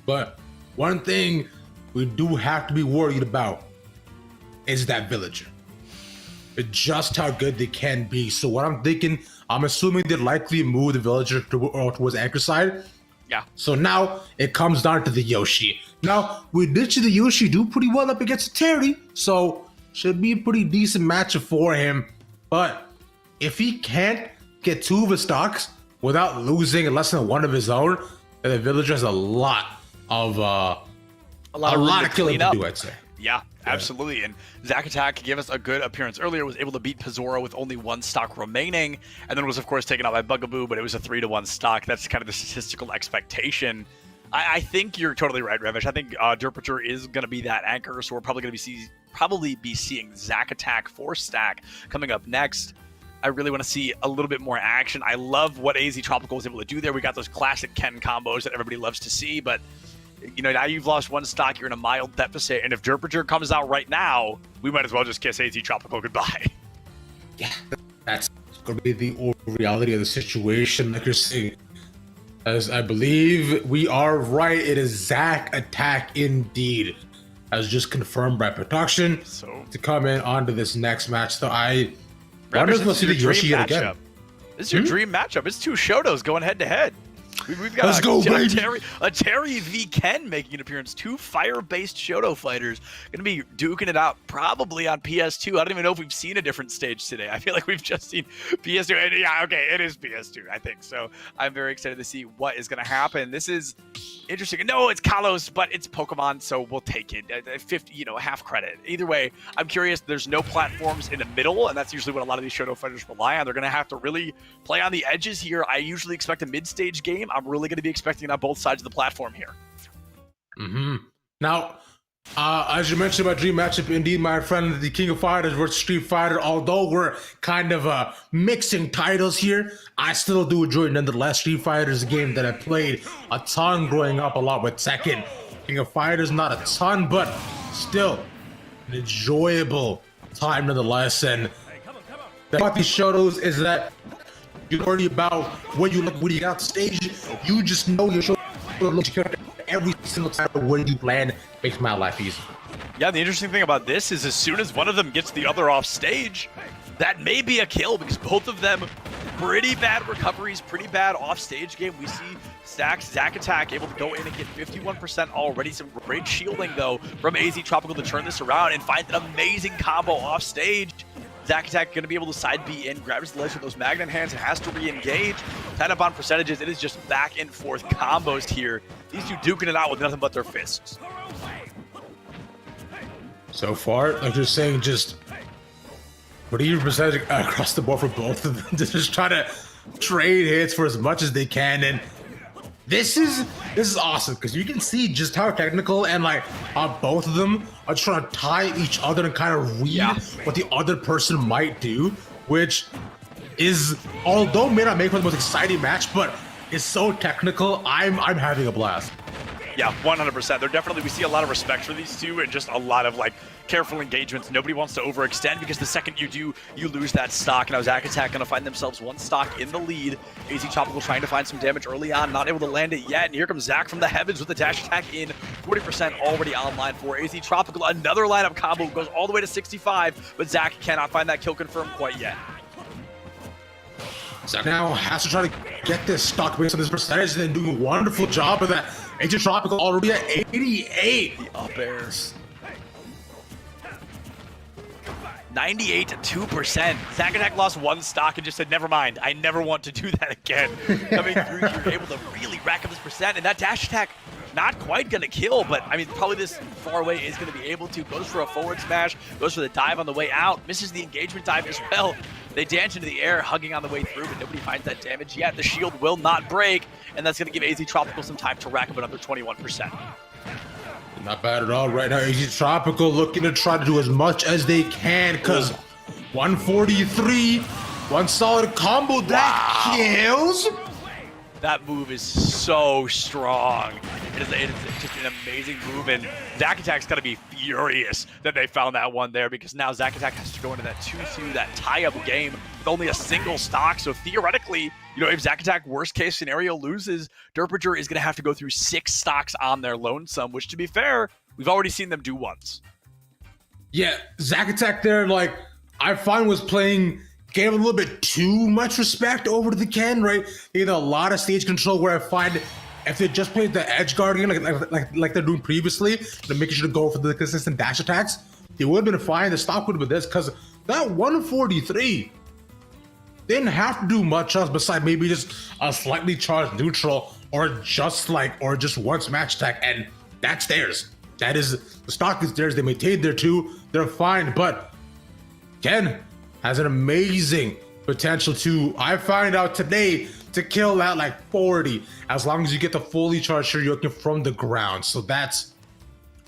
But one thing we do have to be worried about is that villager. Just how good they can be. So what I'm thinking, I'm assuming they'd likely move the villager towards anchor side. Yeah. So now it comes down to the Yoshi. Now we did see the Yoshi do pretty well up against Terry, so should be a pretty decent matchup for him. But if he can't get 2 of his stocks without losing less than 1 of his own, then the villager has a lot of killing to do, I'd say. Yeah, absolutely. And ECAC gave us a good appearance earlier, was able to beat Pizora with only 1 stock remaining, and then was, of course, taken out by Bugaboo, but it was a 3-1 stock. That's kind of the statistical expectation. I think you're totally right, Revish. I think Derpature is going to be that anchor, so we're probably going to be seeing ECAC for STAC coming up next. I really want to see a little bit more action. I love what AZ Tropical was able to do there. We got those classic Ken combos that everybody loves to see, but you know, now you've lost 1 stock, you're in a mild deficit, and if Derpature comes out right now, we might as well just kiss AZ Tropical goodbye. Yeah, that's going to be the reality of the situation, like you're saying. As I believe we are right, it is ECAC indeed, as just confirmed by production. So to come in onto this next match, though, I wonder if we'll see the Yoshi yet again. This is your dream matchup. It's 2 Shotos going head to head. We've got a Terry v. Ken making an appearance. 2 fire-based Shoto fighters going to be duking it out probably on PS2. I don't even know if we've seen a different stage today. I feel like we've just seen PS2. And yeah, okay, it is PS2, I think. So I'm very excited to see what is going to happen. This is interesting. No, it's Kalos, but it's Pokemon, so we'll take it. 50, half credit. Either way, I'm curious. There's no platforms in the middle, and that's usually what a lot of these Shoto fighters rely on. They're going to have to really play on the edges here. I usually expect a mid-stage game. I'm really going to be expecting it on both sides of the platform here. Now, as you mentioned about dream matchup, indeed, my friend, the King of Fighters versus Street Fighter, although we're kind of mixing titles here, I still do enjoy nonetheless. Street Fighter is a game that I played a ton growing up, a lot with Tekken. King of Fighters, not a ton, but still an enjoyable time nonetheless. And the thing about these Shotos is that you're worried about when you look when you get out the stage, you just know your show looks every single time when you land makes my life easy. Yeah, the interesting thing about this is as soon as one of them gets the other off stage, that may be a kill because both of them pretty bad recoveries, pretty bad off stage game. We see ECAC able to go in and get 51% already. Some great shielding though from AZ Tropical to turn this around and find an amazing combo off stage. ECAC going to be able to side B in, grabs the ledge with those magnet hands, and has to re-engage. Tied up on percentages, it is just back and forth combos here. These 2 duking it out with nothing but their fists. So far, like you're saying, just pretty percentage across the board for both of them. Just try to trade hits for as much as they can, and this is awesome because you can see just how technical and both of them are trying to tie each other and kind of read what the other person might do, which is, although may not make for the most exciting match, but is so technical. I'm having a blast. Yeah, 100%. They're definitely, we see a lot of respect for these 2 and just a lot of careful engagements. Nobody wants to overextend because the second you do, you lose that stock. Now ECAC going to find themselves 1 stock in the lead. AZ Tropical trying to find some damage early on, not able to land it yet. And here comes Zach from the heavens with the dash attack in. 40% already online for AZ Tropical. Another lineup combo goes all the way to 65, but Zach cannot find that kill confirmed quite yet. Zach now has to try to get this stock based on this percentage and then doing a wonderful job of that. AZ Tropical already at 88. The up airs. 98 to 2%. ECAC lost 1 stock and just said, never mind, I never want to do that again. Coming through here, able to really rack up this percent, and that dash attack not quite going to kill, but I mean, probably this far away is going to be able to. Goes for a forward smash, goes for the dive on the way out, misses the engagement dive as well. They dance into the air, hugging on the way through, but nobody finds that damage yet. The shield will not break, and that's going to give AZ Tropical some time to rack up another 21%. Not bad at all right now. AZ Tropical looking to try to do as much as they can, because 143, one solid combo that kills. That move is so strong. It is just an amazing move, and ZACATAC's got to be furious that they found that one there, because now ZACATAC has to go into that 2-2, that tie-up game with only a single stock. So theoretically, you know, if ZACATAC worst case scenario loses, Derpager is going to have to go through 6 stocks on their lonesome, which, to be fair, we've already seen them do once. Yeah, ZACATAC there, like, I find was playing, gave a little bit too much respect over to the Ken, right? They had a lot of stage control, where I find if they just played the edge guardian like they're doing previously, they're making sure to go for the consistent dash attacks, they would have been fine. The stock would have been this, because that 143 didn't have to do much else besides maybe just a slightly charged neutral, or just one smash attack, and that's theirs. That is, the stock is theirs. They maintained their 2, they're fine. But Ken has an amazing potential to, I find out today, to kill that like 40, as long as you get the fully charged Shoryuken from the ground. So that's,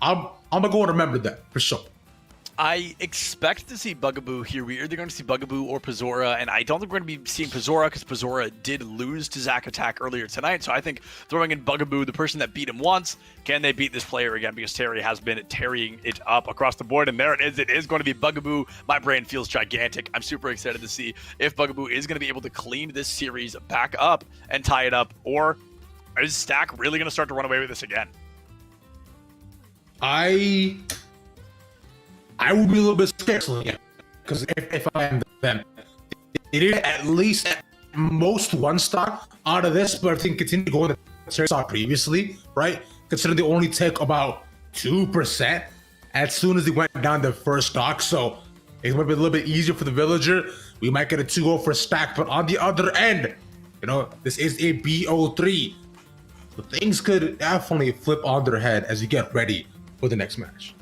I'm gonna go and remember that for sure. I expect to see Bugaboo here. We're either going to see Bugaboo or Pazora, and I don't think we're going to be seeing Pazora, because Pazora did lose to ZACATAC earlier tonight. So I think throwing in Bugaboo, the person that beat him once, can they beat this player again? Because Terry has been tearing it up across the board, and there it is. It is going to be Bugaboo. My brain feels gigantic. I'm super excited to see if Bugaboo is going to be able to clean this series back up and tie it up, or is STAC really going to start to run away with this again? I would be a little bit scared, because if I am them, they did at least at most one stock out of this, but I think continue to go in the stock previously, right? Considering they only take about 2% as soon as they went down the first stock, so it might be a little bit easier for the villager. We might get a 2-0 for STAC, but on the other end, you know, this is a BO3, so things could definitely flip on their head as you get ready for the next match.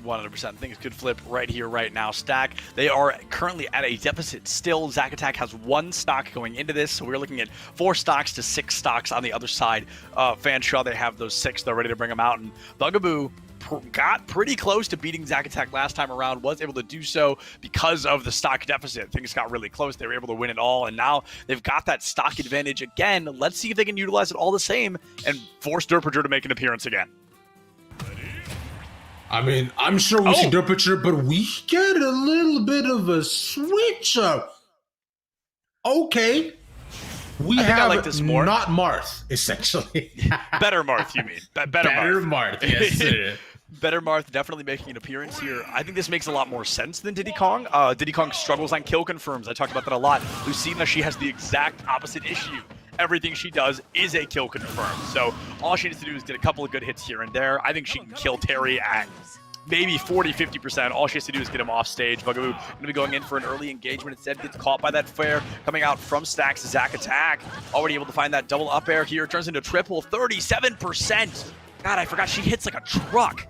100%. Things could flip right here, right now. STAC, they are currently at a deficit still. ZACATAC has 1 stock going into this, so we're looking at 4 stocks to 6 stocks on the other side. Fanshawe, they have those 6. They're ready to bring them out, and Bugaboo got pretty close to beating ZACATAC last time around, was able to do so because of the stock deficit. Things got really close. They were able to win it all, and now they've got that stock advantage again. Let's see if they can utilize it all the same and force Derpager to make an appearance again. I mean, I'm sure we see Derpager, but we get a little bit of a switch up. Okay. We have like this more. Not Marth, essentially. Better Marth, you mean. Better Marth, yes. Better Marth definitely making an appearance here. I think this makes a lot more sense than Diddy Kong. Diddy Kong struggles on kill confirms. I talked about that a lot. Lucina, she has the exact opposite issue. Everything she does is a kill confirm. So all she needs to do is get a couple of good hits here and there. I think she can kill Terry at maybe 40-50%. All she has to do is get him off stage. Bugaboo going to be going in for an early engagement. Instead, gets caught by that flare coming out from STAC's ZACATAC. Already able to find that double up air here. Turns into triple, 37%. God, I forgot she hits like a truck.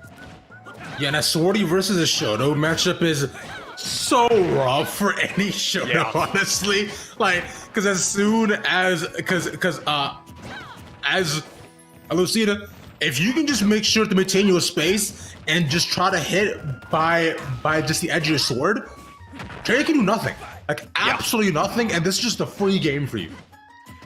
Yeah, and a Swordy versus a Shoto matchup is so rough for any Shoto, honestly. Like, because as soon as, as Lucina, if you can just make sure to maintain your space and just try to hit by just the edge of your sword, Terry can do nothing. Like, absolutely nothing, and this is just a free game for you.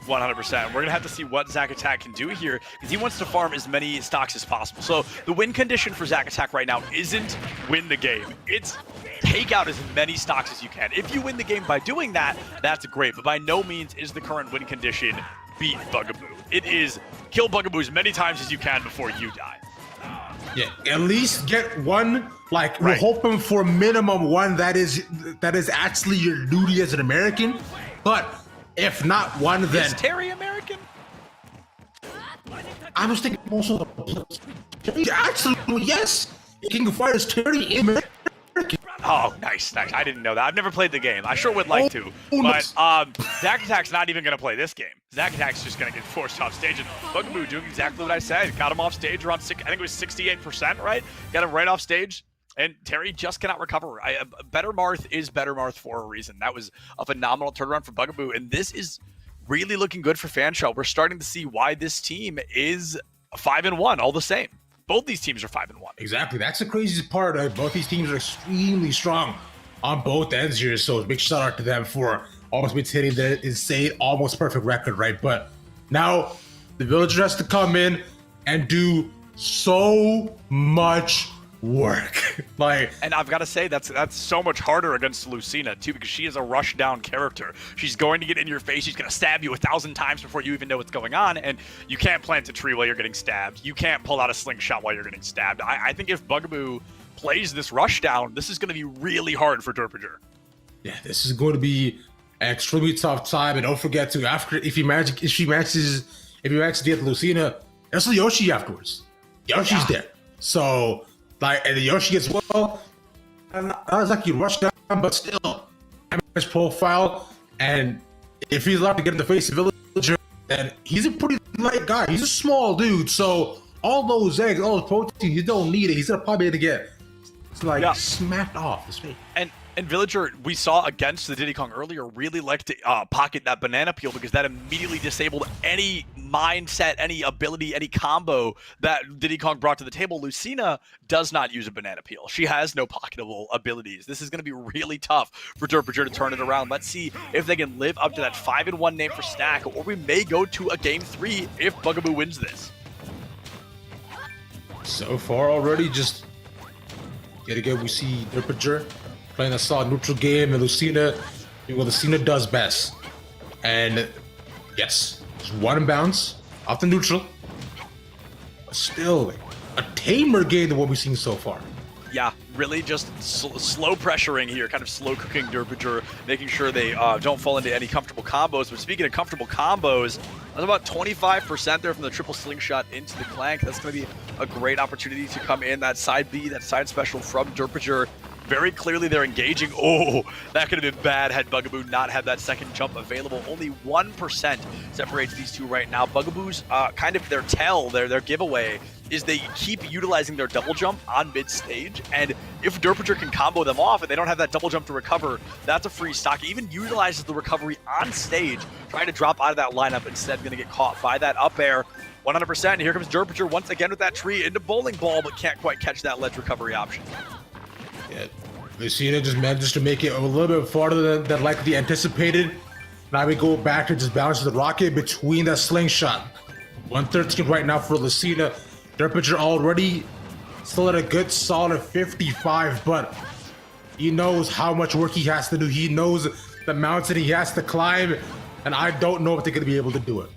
100%. We're going to have to see what ZACATAC can do here, because he wants to farm as many stocks as possible. So the win condition for ZACATAC right now isn't win the game. It's take out as many stocks as you can. If you win the game by doing that, that's great. But by no means is the current win condition beat Bugaboo. It is kill Bugaboo as many times as you can before you die. Yeah, at least get one, like, we're hoping for minimum one that is actually your duty as an American. But if not one, then... Is Terry American? I was thinking also... Actually, yes! King of Fighters, Terry American. Oh, nice. I didn't know that. I've never played the game. I sure would like to. But Zack Attack's not even going to play this game. Zack Attack's just going to get forced off stage. And Bugaboo doing exactly what I said. Got him off stage around, I think it was 68%, right? Got him right off stage. And Terry just cannot recover. Better Marth is Better Marth for a reason. That was a phenomenal turnaround for Bugaboo. And this is really looking good for Fanshawe. We're starting to see why this team is 5-1 all the same. Both these teams are 5-1. Exactly. That's the craziest part. Both these teams are extremely strong on both ends here. So big shout out to them for almost maintaining the insane, almost perfect record, right? But now the Villager has to come in and do so much work. And I've got to say that's so much harder against Lucina too, because she is a rush down character. She's going to get in your face. She's going to stab you 1,000 times before you even know what's going on, and you can't plant a tree while you're getting stabbed. You can't pull out a slingshot while you're getting stabbed. I think if Bugaboo plays this rush down, this is going to be really hard for Derpager. Yeah, this is going to be an extremely tough time. And don't forget to, if he manages to get Lucina, there's the Yoshi afterwards. Yoshi's there. So and the Yoshi as well. Not exactly rush down, but still damage profile. And if he's allowed to get in the face of Villager, then he's a pretty light guy. He's a small dude. So all those eggs, all those protein, you don't need it. He's gonna probably get smacked off his face. And Villager, we saw against the Diddy Kong earlier, really liked to pocket that banana peel, because that immediately disabled any mindset, any ability, any combo that Diddy Kong brought to the table. Lucina does not use a banana peel. She has no pocketable abilities. This is going to be really tough for Derpager to turn it around. Let's see if they can live up to that 5-1 name for STAC, or we may go to a game 3 if Bugaboo wins this. So far already, just yet again, we see Derpager playing a solid neutral game, and Lucina doing what Lucina does best. And yes, just one bounce off the neutral. But still, a tamer game than what we've seen so far. Yeah, really just slow pressuring here, kind of slow cooking Derpager, making sure they don't fall into any comfortable combos. But speaking of comfortable combos, that's about 25% there from the triple slingshot into the clank. That's going to be a great opportunity to come in. That side B, that side special from Derpager. Very clearly they're engaging. Oh, that could have been bad had Bugaboo not had that second jump available. Only 1% separates these two right now. Bugaboo's kind of their tell, their giveaway, is they keep utilizing their double jump on mid-stage, and if Derpager can combo them off and they don't have that double jump to recover, that's a free stock. He even utilizes the recovery on stage, trying to drop out of that lineup, instead going to get caught by that up air. 100%, here comes Derpager once again with that tree into bowling ball, but can't quite catch that ledge recovery option. Yeah, Lucina just manages to make it a little bit farther than likely anticipated. Now we go back to just balance the rocket between that slingshot. 113 right now for Lucina. Derpager already still at a good solid 55, but he knows how much work he has to do. He knows the mountain he has to climb, and I don't know if they're going to be able to do it.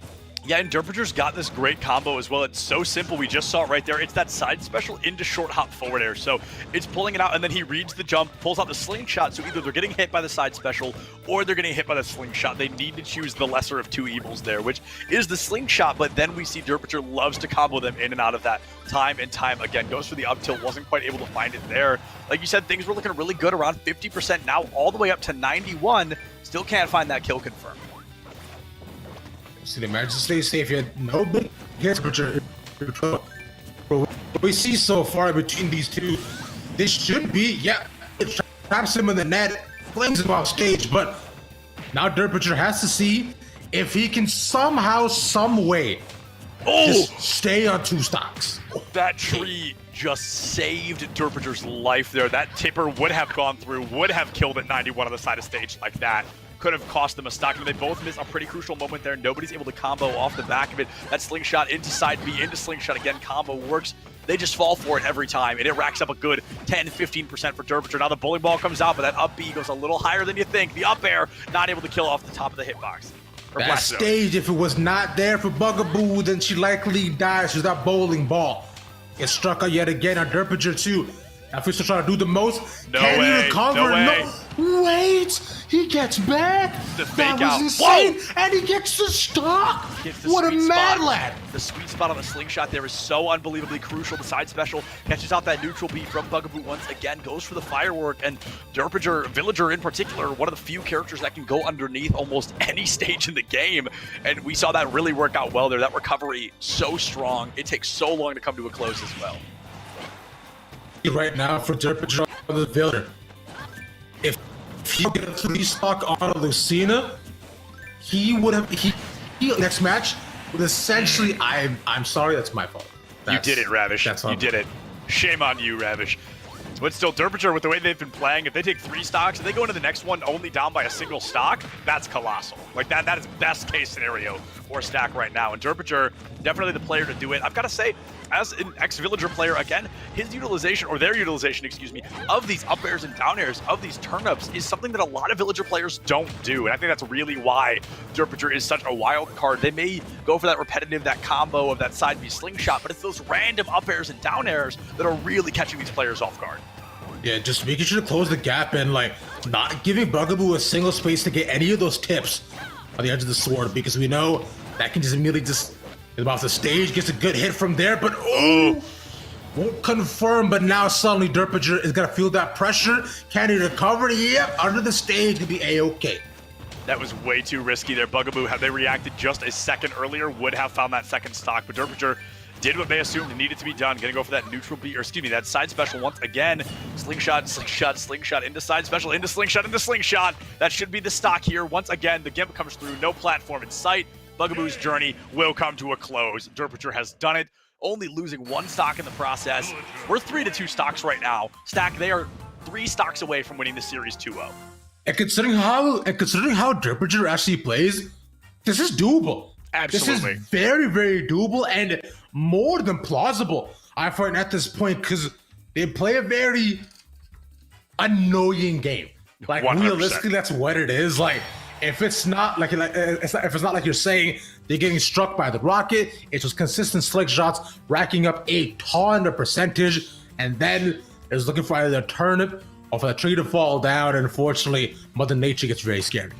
Yeah, and Derpager's got this great combo as well. It's so simple. We just saw it right there. It's that side special into short hop forward air. So it's pulling it out, and then he reads the jump, pulls out the slingshot. So either they're getting hit by the side special or they're getting hit by the slingshot. They need to choose the lesser of two evils there, which is the slingshot. But then we see Derpager loves to combo them in and out of that time and time again. Goes for the up tilt, wasn't quite able to find it there. Like you said, things were looking really good, around 50%, now all the way up to 91. Still can't find that kill confirmed. So they managed to stay safe. He had no big hits. What we see so far between these two, this should be, it traps him in the net, flings him off stage, but now Derpager has to see if he can somehow, some way, just stay on two stocks. That tree just saved Derpager's life there. That tipper would have gone through, would have killed at 91 on the side of stage like that. Could have cost them a stock. I mean, they both miss a pretty crucial moment there. Nobody's able to combo off the back of it. That slingshot into side B, into slingshot again. Combo works. They just fall for it every time, and it racks up a good 10-15% for Derpager. Now the bowling ball comes out, but that up B goes a little higher than you think. The up air, not able to kill off the top of the hitbox. That stage, if it was not there for Bugaboo, then she likely dies with that bowling ball. Gets struck out yet again on Derpager too. Now Fish trying to do the most. No way. Recover? No way. No. Wait, he gets back. The fake That out. was insane, Whoa! and he gets the stock. Gets the What a sweet mad spot. lad! The sweet spot on the slingshot there is so unbelievably crucial. The side special catches out that neutral beat from Bugaboo once again, goes for the firework, and Derpager, Villager in particular, one of the few characters that can go underneath almost any stage in the game, and we saw that really work out well there. That recovery so strong. It takes so long to come to a close as well. Right now for Derpager on the Villager. If he get a 3-stock on Lucina, he would have next match would essentially I'm sorry, that's my fault. You did it, Ravish. That's you did it. Shame on you, Ravish. But still, Derpager, with the way they've been playing, if they take 3 stocks and they go into the next one only down by a single stock, that's colossal. Like that is best case scenario for STAC right now. And Derpager, definitely the player to do it. I've got to say, as an ex-Villager player, again, his utilization, or their utilization, excuse me, of these up airs and down airs, of these turn-ups, is something that a lot of Villager players don't do. And I think that's really why Derpager is such a wild card. They may go for that repetitive, that combo of that side B slingshot, but it's those random up airs and down airs that are really catching these players off guard. Yeah, just making sure to close the gap and like not giving Bugaboo a single space to get any of those tips on the edge of the sword, because we know that can just immediately just get off the stage, gets a good hit from there, but won't confirm. But now suddenly Derpager is gonna feel that pressure. Can he recover? Yep, under the stage could be a-okay. That was way too risky there. Bugaboo, had they reacted just a second earlier, would have found that second stock, but Derpager did what they assumed needed to be done. Gonna go for that neutral beat, or excuse me, that side special once again. Slingshot, slingshot, slingshot, into side special, into slingshot, into slingshot. That should be the stock here. Once again, the gimp comes through, no platform in sight. Bugaboo's journey will come to a close. Derpager has done it, only losing 1 stock in the process. We're 3-2 stocks right now. STAC, they are 3 stocks away from winning the series 2-0. And considering how Derpager actually plays, this is doable. Absolutely. This is very, very doable and more than plausible, I find, at this point, because they play a very annoying game. Like 100%. Realistically, that's what it is. Like if it's not like if it's not like you're saying they're getting struck by the rocket, it's just consistent slick shots, racking up a ton of percentage, and then is looking for either a turnip or for the tree to fall down. And unfortunately, Mother Nature gets very scary.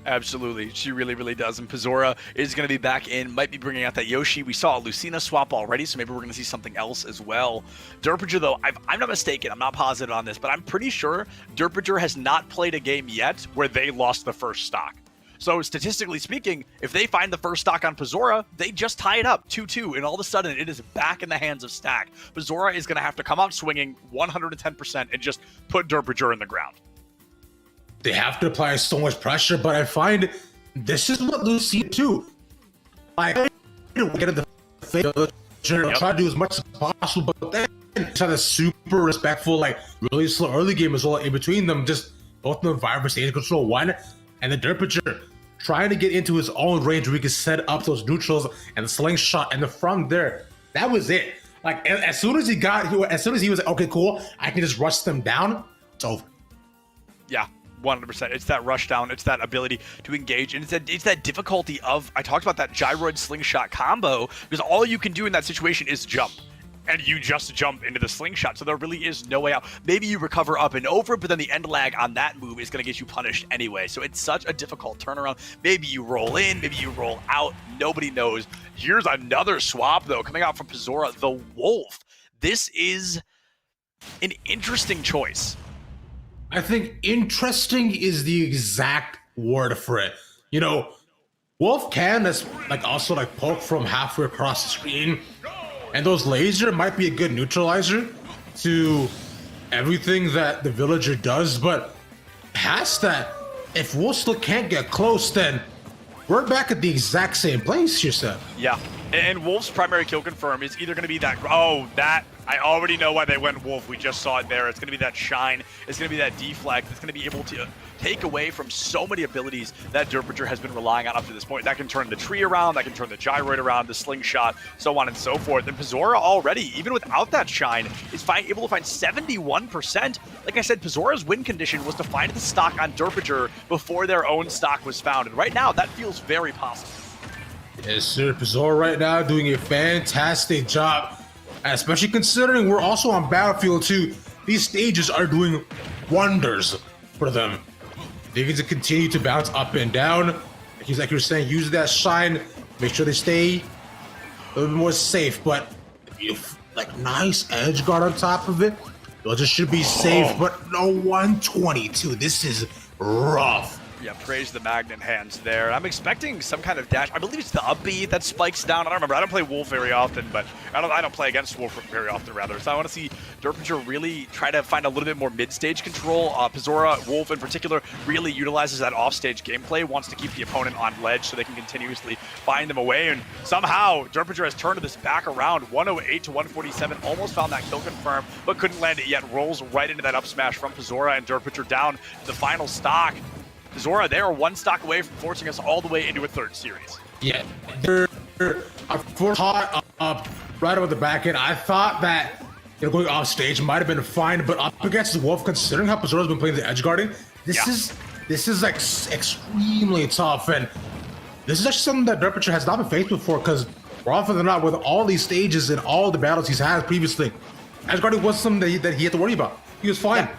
Absolutely, she really, really does. And Pazora is going to be back in, might be bringing out that Yoshi. We saw a Lucina swap already, so maybe we're going to see something else as well. Derpager, though, I'm not mistaken, I'm not positive on this, but I'm pretty sure Derpager has not played a game yet where they lost the first stock. So statistically speaking, if they find the first stock on Pazora, they just tie it up 2-2, and all of a sudden it is back in the hands of STAC. Pazora is going to have to come out swinging 110% and just put Derpager in the ground. They have to apply so much pressure, but I find this is what Lucy too. I get in the face, try to do as much as possible, but then try to super respectful, like really slow early game as well. In between them, just both of them vying for stage control 1, and the Derpager trying to get into his own range where he can set up those neutrals and the slingshot, and from there, that was it. Like as soon as he was like, okay, cool, I can just rush them down. It's over. Yeah. 100%. It's that rush down. It's that ability to engage. And it's that difficulty of, I talked about that gyroid slingshot combo, because all you can do in that situation is jump. And you just jump into the slingshot. So there really is no way out. Maybe you recover up and over, but then the end lag on that move is going to get you punished anyway. So it's such a difficult turnaround. Maybe you roll in, maybe you roll out. Nobody knows. Here's another swap, though, coming out from Pazora, the Wolf. This is an interesting choice. I think interesting is the exact word for it. You know, Wolf can also poke from halfway across the screen, and those laser might be a good neutralizer to everything that the Villager does, but past that, if Wolf still can't get close, then we're back at the exact same place, you said. Yeah, and Wolf's primary kill confirm is either going to be that, I already know why they went Wolf. We just saw it there. It's going to be that shine. It's going to be that deflect. It's going to be able to take away from so many abilities that Derpager has been relying on up to this point. That can turn the tree around. That can turn the gyroid around, the slingshot, so on and so forth. And Pazora already, even without that shine, is able to find 71%. Like I said, Pazora's win condition was to find the stock on Derpager before their own stock was found. And right now, that feels very possible. Yes, sir. Pazora right now doing a fantastic job. Especially considering we're also on Battlefield 2, these stages are doing wonders for them. They need to continue to bounce up and down. He's like you're saying, use that shine, make sure they stay a little bit more safe. But like nice edge guard on top of it. They'll just should be safe, but no 122. This is rough. Yeah, praise the Magnet hands there. I'm expecting some kind of dash. I believe it's the up B that spikes down. I don't remember. I don't play Wolf very often, but I don't play against Wolf very often, rather. So I want to see Derpinger really try to find a little bit more mid-stage control. Pizora, Wolf in particular, really utilizes that off-stage gameplay, wants to keep the opponent on ledge so they can continuously find them away. And somehow, Derpinger has turned this back around. 108 to 147, almost found that kill confirm, but couldn't land it yet. Rolls right into that up smash from Pizora, and Derpinger down to the final stock. Zora, they are one stock away from forcing us all the way into a third series. Yeah, they're caught up right over the back end. I thought that going off stage might have been fine, but up against the Wolf, considering how Zora's been playing the edge guarding, this is like extremely tough, and this is actually something that Derpinger has not been faced before. Because more often than not, with all these stages and all the battles he's had previously, edge guarding wasn't something that he had to worry about. He was fine. Yeah.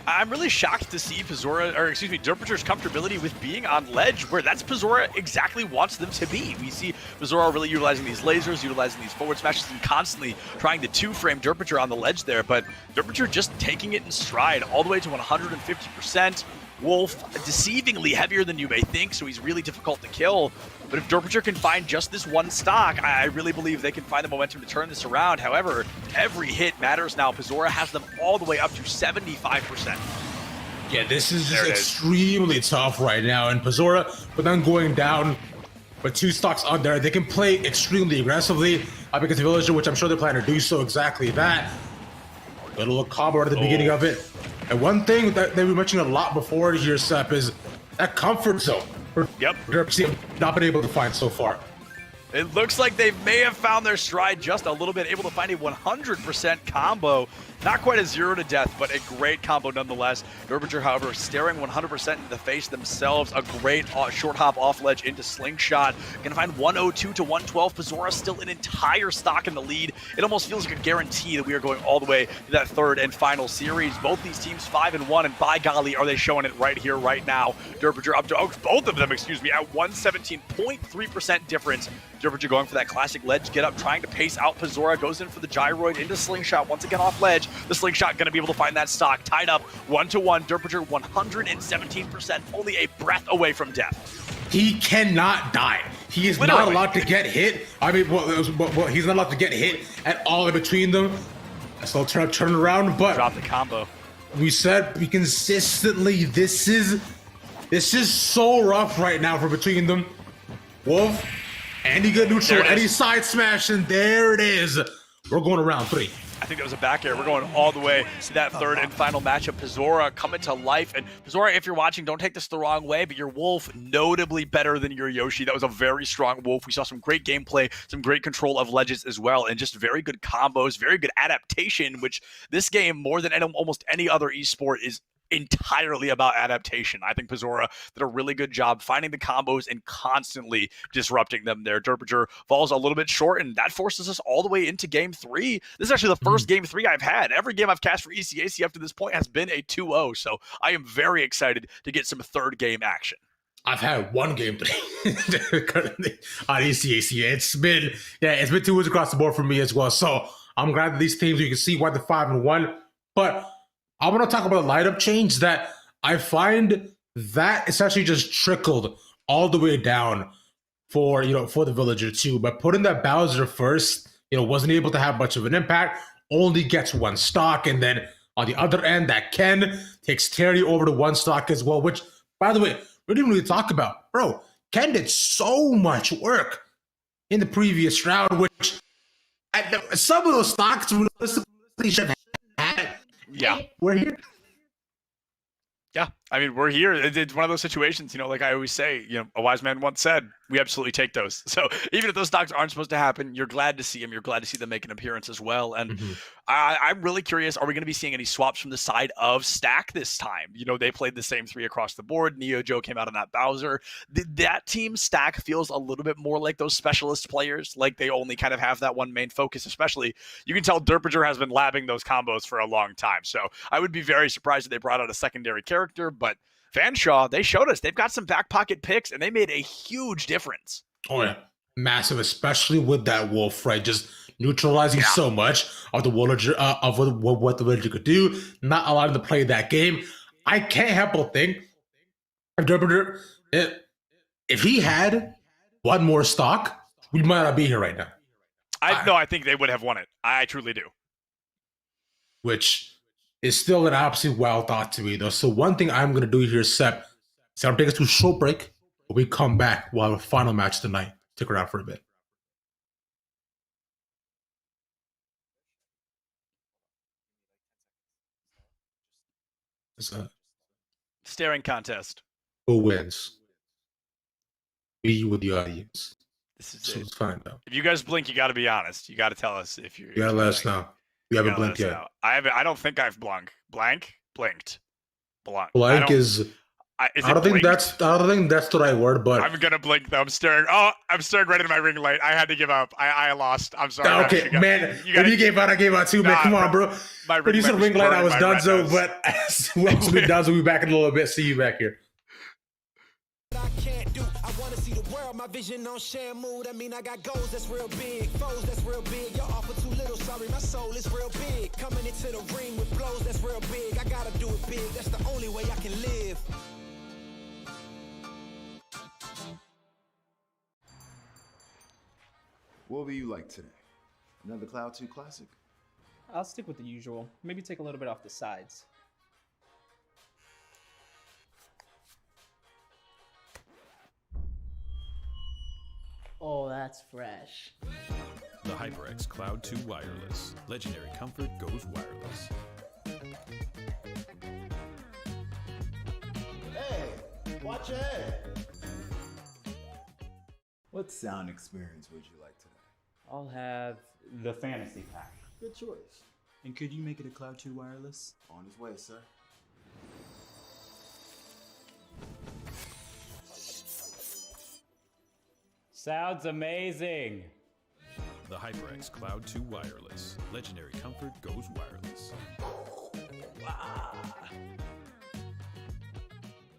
I'm really shocked to see Derpinger's comfortability with being on ledge, where that's Pizora exactly wants them to be. We see Pizora really utilizing these lasers, utilizing these forward smashes, and constantly trying to two-frame Derpinger on the ledge there, but Derpinger just taking it in stride all the way to 150%. Wolf, deceivingly heavier than you may think, so he's really difficult to kill. But if Derpinger can find just this one stock, I really believe they can find the momentum to turn this around. However, every hit matters now. Pizora has them all the way up to 75%. Yeah, this is just extremely tough right now. And Pizora, but then going down with two stocks on there, they can play extremely aggressively because the Villager, which I'm sure they're planning to do so exactly that. A little combo at the beginning of it. And one thing that they were mentioning a lot before here, Sep, is that comfort zone. Yep. Not been able to find so far. It looks like they may have found their stride just a little bit, able to find a 100% combo. Not quite a 0 to death, but a great combo nonetheless. Derpinger, however, staring 100% in the face themselves. A great short hop off ledge into Slingshot. Gonna find 102 to 112. Pizora still an entire stock in the lead. It almost feels like a guarantee that we are going all the way to that third and final series. Both these teams 5-1, and by golly, are they showing it right here, right now. Derpinger up to, both of them, excuse me, at 117.3% difference. Derpinger going for that classic ledge get up, trying to pace out Pizora, goes in for the gyroid into Slingshot, once again off ledge. The Slingshot going to be able to find that stock, tied up 1-1. Derpinger 117%, only a breath away from death. He cannot die. He is not allowed to get hit. I mean, he's not allowed to get hit at all in between them. So turn around, but drop the combo. We said we consistently. This is so rough right now for between them. Wolf, and he get neutral, and he side smash, and there it is. We're going to round 3. I think that was a back air. We're going all the way to that third and final matchup. Pizora coming to life. And Pizora, if you're watching, don't take this the wrong way, but your Wolf notably better than your Yoshi. That was a very strong Wolf. We saw some great gameplay, some great control of ledges as well, and just very good combos, very good adaptation, which this game, more than almost any other esport, is entirely about adaptation. I think Pizora did a really good job finding the combos and constantly disrupting them there. Derpinger falls a little bit short, and that forces us all the way into game 3. This is actually the first game 3 I've had. Every game I've cast for ECAC up to this point has been a 2-0, so I am very excited to get some third game action. I've had one game 3 on ECAC. It's been 2 across the board for me as well. So I'm glad that these teams, you can see why they're 5-1, but I want to talk about a lineup change that I find that essentially just trickled all the way down for the Villager too. But putting that Bowser first, wasn't able to have much of an impact. Only gets one stock, and then on the other end, that Ken takes Terry over to one stock as well. Which, by the way, we didn't really talk about, bro. Ken did so much work in the previous round, which some of those stocks realistically should have had. Yeah. We're here. Yeah, I mean, we're here. It's one of those situations, you know, like I always say, you know, a wise man once said, we absolutely take those. So even if those stocks aren't supposed to happen, you're glad to see them. You're glad to see them make an appearance as well. And I'm really curious, are we going to be seeing any swaps from the side of STAC this time? You know, they played the same three across the board. Neo Joe came out on that Bowser. That team STAC feels a little bit more like those specialist players, like they only kind of have that one main focus, especially you can tell Derpinger has been labbing those combos for a long time. So I would be very surprised if they brought out a secondary character, but Fanshawe, they showed us they've got some back pocket picks and they made a huge difference. Oh yeah, massive, especially with that wolf, right? Just neutralizing so much of the villager, of what the villager could do, not allowing them to play that game. I can't help but think if he had one more stock, we might not be here right now. I think they would have won it. I truly do. Which is still an absolute wild thought to me, though. So one thing I'm going to do here, Sep, is I'm going to take us to a short break. When we come back, we'll have a final match tonight. Stick around for a bit. Staring contest. Who wins? Me with the audience. This is So it. it's fine, though. If you guys blink, you got to be honest. You got to tell us if you're. You got to let us know. You haven't blinked yet. I don't think I've blinked. Blinked. Blank is. I don't think that's the right word, but I'm gonna blink though. I'm staring right into my ring light. I had to give up. I lost. I'm sorry. okay, man. When you gave out, I gave out too, man. Come on, bro. When you said ring light, I was done. So, but as well as we done, so we'll be back in a little bit. See you back here. I can't do. I wanna see the world. My vision on Shamu. That mean I got goals that's real big, foes that's real big. Y'all offer too little. Sorry, my soul is real big. Coming into the ring with blows that's real big. I gotta do it big. That's the only way I can live. What will you like today? Another Cloud 2 classic? I'll stick with the usual. Maybe take a little bit off the sides. Oh, that's fresh. The HyperX Cloud 2 Wireless. Legendary comfort goes wireless. Hey, watch your head. What sound experience would you like today? I'll have the fantasy pack. Good choice. And could you make it a Cloud 2 wireless? On his way, sir. Sounds amazing. The HyperX Cloud 2 Wireless. Legendary comfort goes wireless.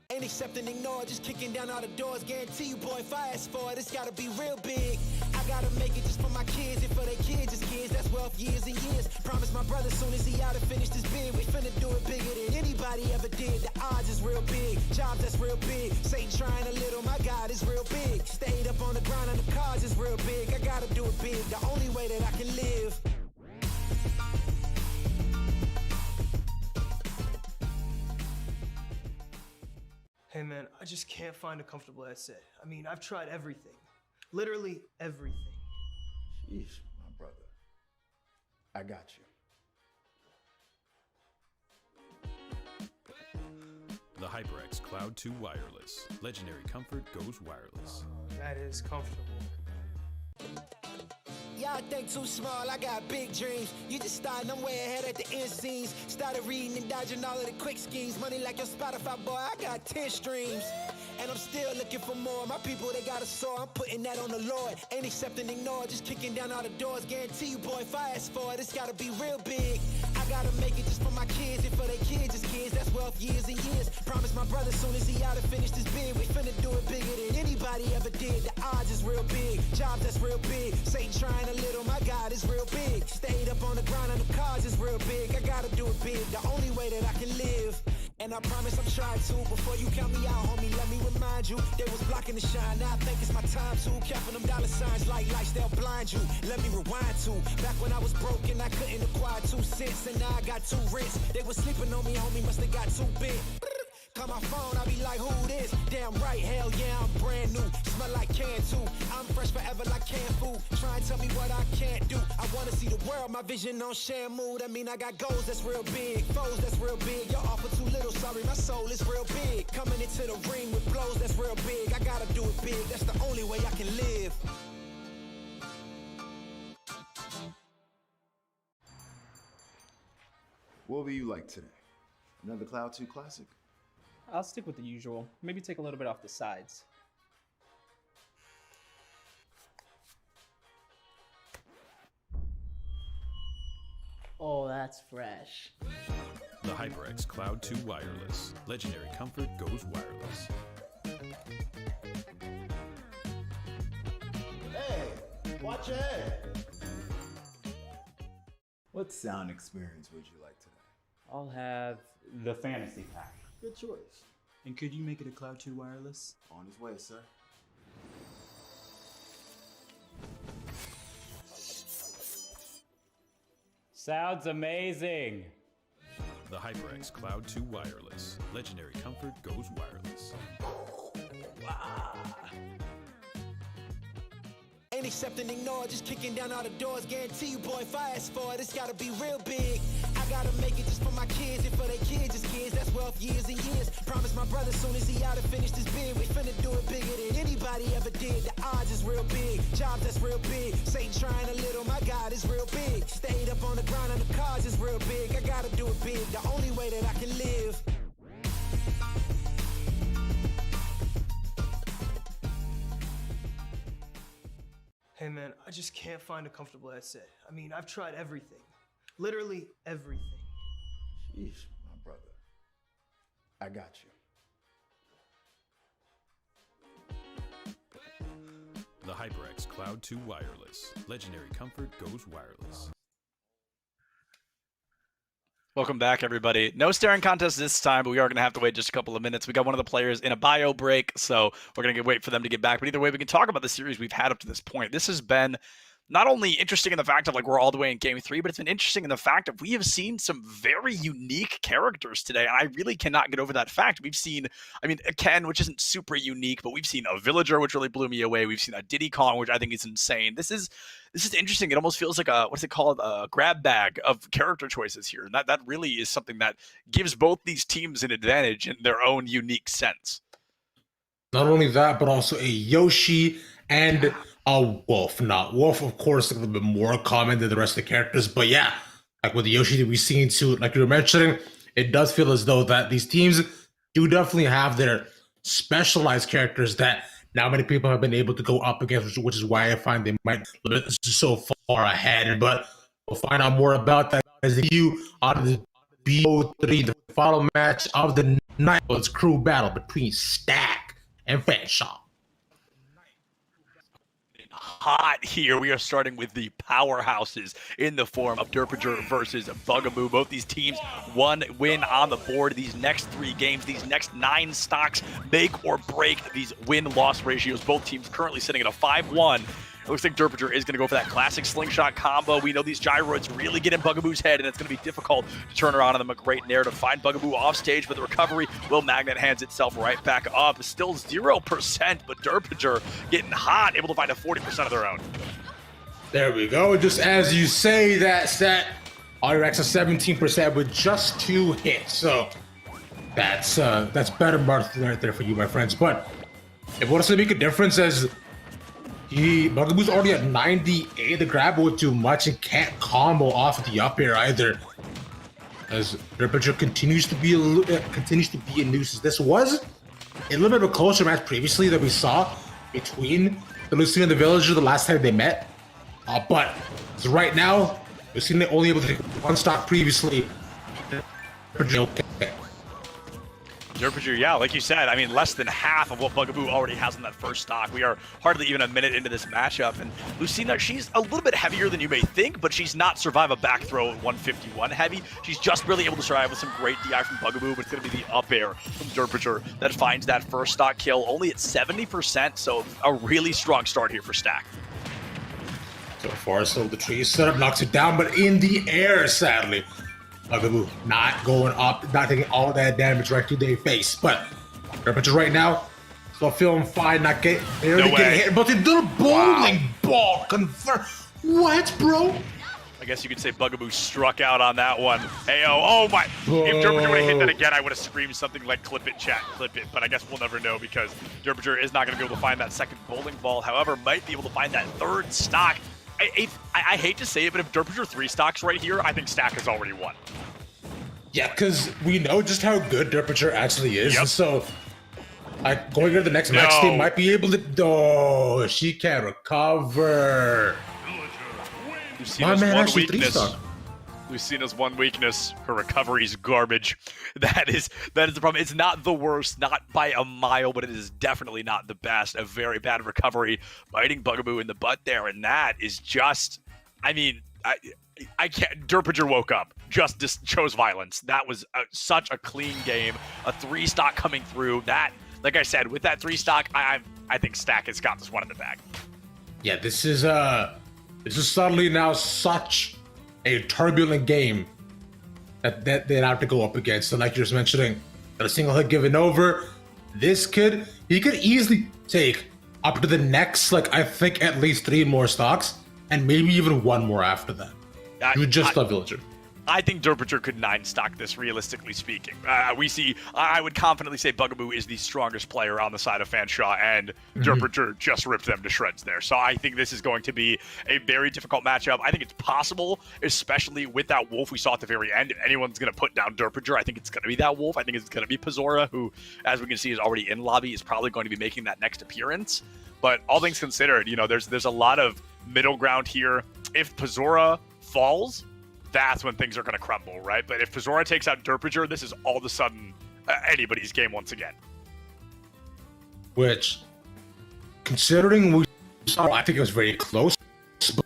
Ain't accepting, ignore, just kicking down all the doors. Guarantee you, boy, if I ask for it, it's gotta be real big. I gotta make it just for my kids and for their kids, just kids. That's wealth years and years. Promise my brother soon as he out and finish this bid, we finna do it bigger than anybody ever did. The odds is real big, jobs that's real big. Satan trying a little, my God is real big. Stayed up on the grind on the cars is real big. I gotta do it big, the only way that I can live. Hey man, I just can't find a comfortable headset. I mean, I've tried everything. Literally everything. Sheesh, my brother. I got you. The HyperX Cloud 2 Wireless. Legendary comfort goes wireless. That is comfortable. Y'all think too small, I got big dreams. You just starting, I'm way ahead at the end scenes. Started reading and dodging all of the quick schemes. Money like your Spotify, boy, I got 10 streams. And I'm still looking for more. My people, they got a soar, I'm putting that on the Lord. Ain't accepting, ignore, just kicking down all the doors. Guarantee you, boy, if I ask for it, it's gotta be real big. I gotta make it just for my kids and for their kids, just kids. That's wealth years and years. Promise my brother soon as he out and finish this bid, we finna do it bigger than anybody ever did. The odds is real big, jobs that's real big. Satan trying a little, my God is real big. Stayed up on the grind on the cars is real big. I gotta do it big, the only way that I can live. And I promise I'm trying to. Before you count me out, homie, let me remind you. They was blocking the shine, now I think it's my time to. Capping them dollar signs like lights, they'll blind you. Let me rewind to back when I was broke and I couldn't acquire 2 cents. And now I got 2 rents. They was sleeping on me, homie, must have got too big. On my phone, I be like, who this? Damn right, hell yeah, I'm brand new. Smell like can too. I'm fresh forever like canned food. Try and tell me what I can't do. I wanna see the world, my vision on Shamu. That mean I got goals that's real big, foes that's real big. Y'all offer too little, sorry, my soul is real big. Coming into the ring with blows that's real big. I gotta do it big, that's the only way I can live. What will you like today? Another Cloud 2 classic? I'll stick with the usual. Maybe take a little bit off the sides. Oh, that's fresh. The HyperX Cloud 2 Wireless. Legendary comfort goes wireless. Hey, watch your head. What sound experience would you like today? I'll have the fantasy pack. Good choice. And could you make it a Cloud 2 Wireless? On his way, sir. Sounds amazing. The HyperX Cloud 2 Wireless. Legendary comfort goes wireless. Ain't accepting, ignore, just kicking down all the doors. Guarantee you, boy, if I ask for it, it's gotta be real big. I gotta make it just for my kids and for their kids, just kids. That's wealth, years and years. Promise my brother soon as he out and finished his bid, we finna do it bigger than anybody ever did. The odds is real big, jobs that's real big. Satan trying a little, my God is real big. Stayed up on the grind on the cars is real big. I gotta do it big, the only way that I can live. Hey man, I just can't find a comfortable headset. I mean, I've tried everything. Literally everything. Sheesh, my brother. I got you. The HyperX Cloud 2 Wireless. Legendary comfort goes wireless. Welcome back, everybody. No staring contest this time, but we are going to have to wait just a couple of minutes. We got one of the players in a bio break, so we're going to wait for them to get back. But either way, we can talk about the series we've had up to this point. This has been not only interesting in the fact of like we're all the way in game 3, but it's been interesting in the fact that we have seen some very unique characters today. And I really cannot get over that fact. We've seen, I mean, a Ken, which isn't super unique, but we've seen a Villager, which really blew me away. We've seen a Diddy Kong, which I think is insane. This is interesting. It almost feels like a, what's it called? A grab bag of character choices here. And that really is something that gives both these teams an advantage in their own unique sense. Not only that, but also a Yoshi and a Wolf. Now, Wolf, of course, a little bit more common than the rest of the characters. But yeah, like with the Yoshi that we've seen too, like you were mentioning, it does feel as though that these teams do definitely have their specialized characters that not many people have been able to go up against, which is why I find they might be so far ahead. But we'll find out more about that as you on the BO3, the final match of the night. It's crew battle between STAC and Fanshawe. Hot here. We are starting with the powerhouses in the form of Derpinger versus Bugaboo. Both these teams, one win on the board. These next 3 games, these next 9 stocks make or break these win-loss ratios. Both teams currently sitting at a 5-1. It looks like Derpinger is going to go for that classic slingshot combo. We know these gyroids really get in Bugaboo's head, and it's going to be difficult to turn around on them. A great nair to find Bugaboo off stage, but the recovery will magnet hands itself right back up. Still 0%, but Derpinger getting hot, able to find a 40% of their own. There we go. Just as you say that stat, RX is 17% with just 2 hits. So that's better mark right there for you, my friends. But if wants to make a difference, as Bugaboo's already at 98. The grab would do much and can't combo off the up air either. As Derpinger continues to be a nuisance. This was a little bit of a closer match previously that we saw between the Lucy and the Villager the last time they met. But so right now, we've seen they only able to take 1 stock previously. Derpinger, yeah, like you said, I mean, less than half of what Bugaboo already has in that first stock. We are hardly even a minute into this matchup, and Lucina, she's a little bit heavier than you may think, but she's not survive a back throw at 151 heavy. She's just really able to survive with some great DI from Bugaboo, but it's going to be the up air from Derpinger that finds that first stock kill, only at 70%, so a really strong start here for STAC. So far, so the tree setup knocks it down, but in the air, sadly. Bugaboo not going up, not taking all that damage right to their face. But Derpitcher right now, still feeling fine, not getting hit. But the little bowling ball confirmed. What, bro? I guess you could say Bugaboo struck out on that one. Heyo, oh my. If Derpitcher would have hit that again, I would have screamed something like, clip it, chat, clip it. But I guess we'll never know because Derpitcher is not going to be able to find that second bowling ball. However, might be able to find that third stock. I hate to say it, but if Derpitcher 3 stocks right here, I think STAC has already won. Yeah, because we know just how good Derpitcher actually is. And so, going into the next match, they might be able to... Oh, she can't recover. Lucina's one weakness. Lucina's one weakness. Her recovery's garbage. That is the problem. It's not the worst, not by a mile, but it is definitely not the best. A very bad recovery, biting Bugaboo in the butt there, and that is just. I mean, I can't. Derpitcher woke up. Just chose violence. That was such a clean game. A 3 stock coming through. That, like I said, with that 3 stock, I think STAC has got this one in the bag. Yeah, this is suddenly now such a turbulent game that they have to go up against. And like you're just mentioning, a single hit given over. This kid, he could easily take up to the next, like I think at least 3 more stocks, and maybe even 1 more after that. You just love Villager. I think Derpitcher could 9 stock this, realistically speaking. I would confidently say Bugaboo is the strongest player on the side of Fanshawe, and Derpitcher just ripped them to shreds there. So I think this is going to be a very difficult matchup. I think it's possible, especially with that wolf we saw at the very end. If anyone's going to put down Derpitcher, I think it's going to be that wolf. I think it's going to be Pazora, who, as we can see, is already in lobby, is probably going to be making that next appearance. But all things considered, there's a lot of middle ground here. If Pazora falls, that's when things are going to crumble, right? But if Pazora takes out Derpitcher, this is all of a sudden anybody's game once again. Which, considering we saw, I think it was very close, but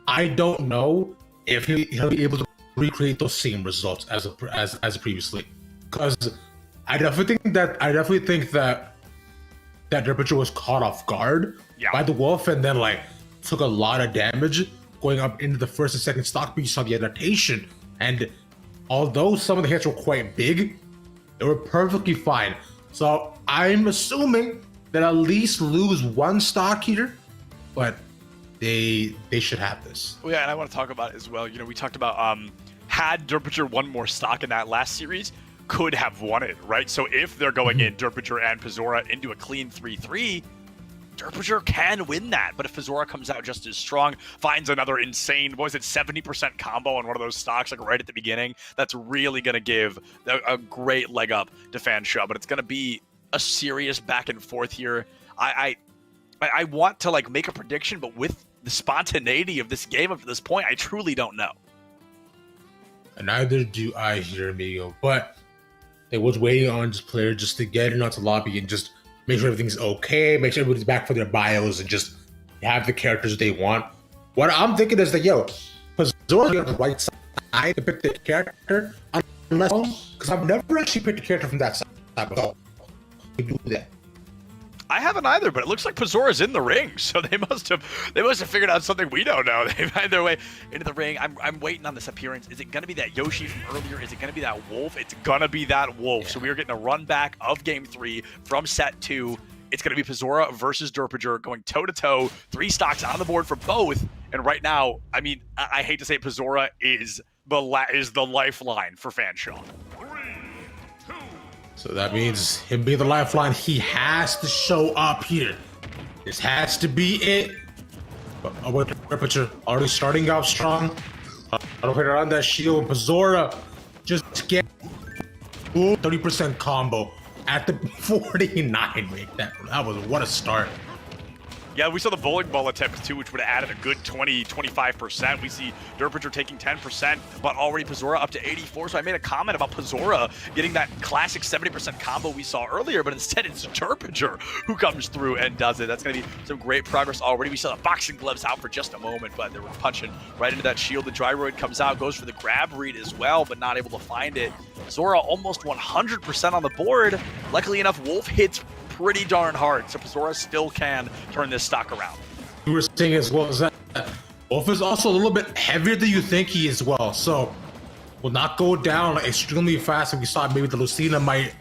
I don't know if he'll be able to recreate those same results as previously. Because I definitely think that Derpitcher was caught off guard by the wolf and then took a lot of damage going up into the first and second stock, but you saw the adaptation. And although some of the hits were quite big, they were perfectly fine. So I'm assuming that at least lose 1 stock here, but they should have this. Well, yeah, and I want to talk about it as well. We talked about had Derpitcher 1 more stock in that last series, could have won it, right? So if they're going in, Derpitcher and Pazora, into a clean 3-3, Derpitcher can win that, but if Pazora comes out just as strong, finds another insane, 70% combo on one of those stocks, right at the beginning, that's really going to give a great leg up to Fanshawe, but it's going to be a serious back and forth here. I want to make a prediction, but with the spontaneity of this game up to this point, I truly don't know. And neither do I here, amigo, but I was waiting on this player just to get in onto lobby and just make sure everything's okay, make sure everybody's back for their bios, and just have the characters they want. What I'm thinking is that, Pazora's on the right side to pick the character, unless, because I've never actually picked a character from that side before. Do that. I haven't either, but it looks like Pazora's in the ring, so they must have figured out something we don't know. They find their way into the ring. I'm waiting on this appearance. Is it gonna be that Yoshi from earlier? Is it gonna be that wolf? It's gonna be that wolf. Yeah. So we are getting a run back of game 3 from set 2. It's gonna be Pazora versus Derpitcher going toe to toe. 3 stocks on the board for both. And right now, I mean, I hate to say it, Pazora is the lifeline for Fanshawe. So that means him being the lifeline, he has to show up here. This has to be it. But Derpitcher already starting out strong. I don't hit around that shield. Pazora just get 30% combo at the 49. Wait, that was what a start. Yeah, we saw the bowling ball attempt too, which would have added a good 20-25%. We see Derpitcher taking 10%, but already Pazora up to 84. So I made a comment about Pazora getting that classic 70% combo we saw earlier, but instead it's Derpitcher who comes through and does it. That's going to be some great progress already. We saw the boxing gloves out for just a moment, but they were punching right into that shield. The Gyroid comes out, goes for the grab read as well, but not able to find it. Pazora almost 100% on the board. Luckily enough, Wolf hits pretty darn hard, so Pazora still can turn this stock around. You were saying as well as that Wolf is also a little bit heavier than you think he is. So will not go down extremely fast. And we saw maybe the Lucina might,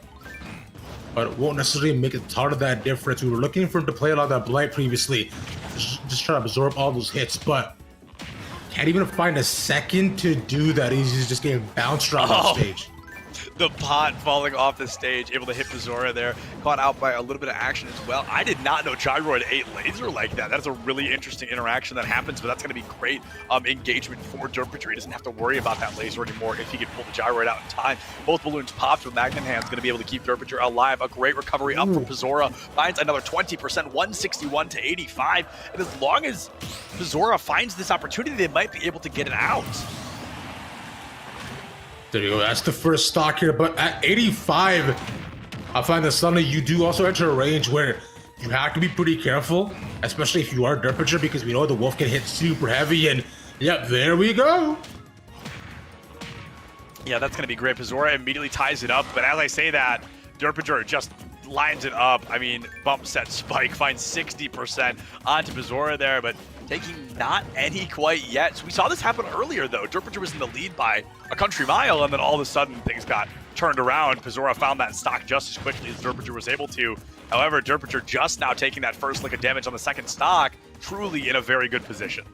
but it won't necessarily make a ton of that difference. We were looking for him to play a lot of that Blight previously, just trying to absorb all those hits, but can't even find a second to do that. He's just getting bounced around on stage. The pot falling off the stage, able to hit Bizora there, caught out by a little bit of action as well. I did not know Gyroid ate laser like that. That's a really interesting interaction that happens, but that's going to be great engagement for Derpager. He doesn't have to worry about that laser anymore if he can pull the Gyroid out in time. Both balloons popped with Magnet Hand's going to be able to keep Derpager alive. A great recovery up from Bizora. Finds another 20%, 161 to 85. And as long as Bizora finds this opportunity, they might be able to get it out. There you go. That's the first stock here. But at 85, I find that suddenly you do also enter a range where you have to be pretty careful, especially if you are Derpager, because we know the Wolf can hit super heavy. And yep, there we go. Yeah, that's going to be great. Bizora immediately ties it up. But as I say that, Derpager just lines it up. I mean, bump set spike, finds 60% onto Bizora there, but taking not any quite yet. So we saw this happen earlier, though. Derpager was in the lead by a country mile, and then all of a sudden things got turned around. Bizora found that stock just as quickly as Derpager was able to. However, Derpager just now taking that first lick of damage on the second stock, truly in a very good position.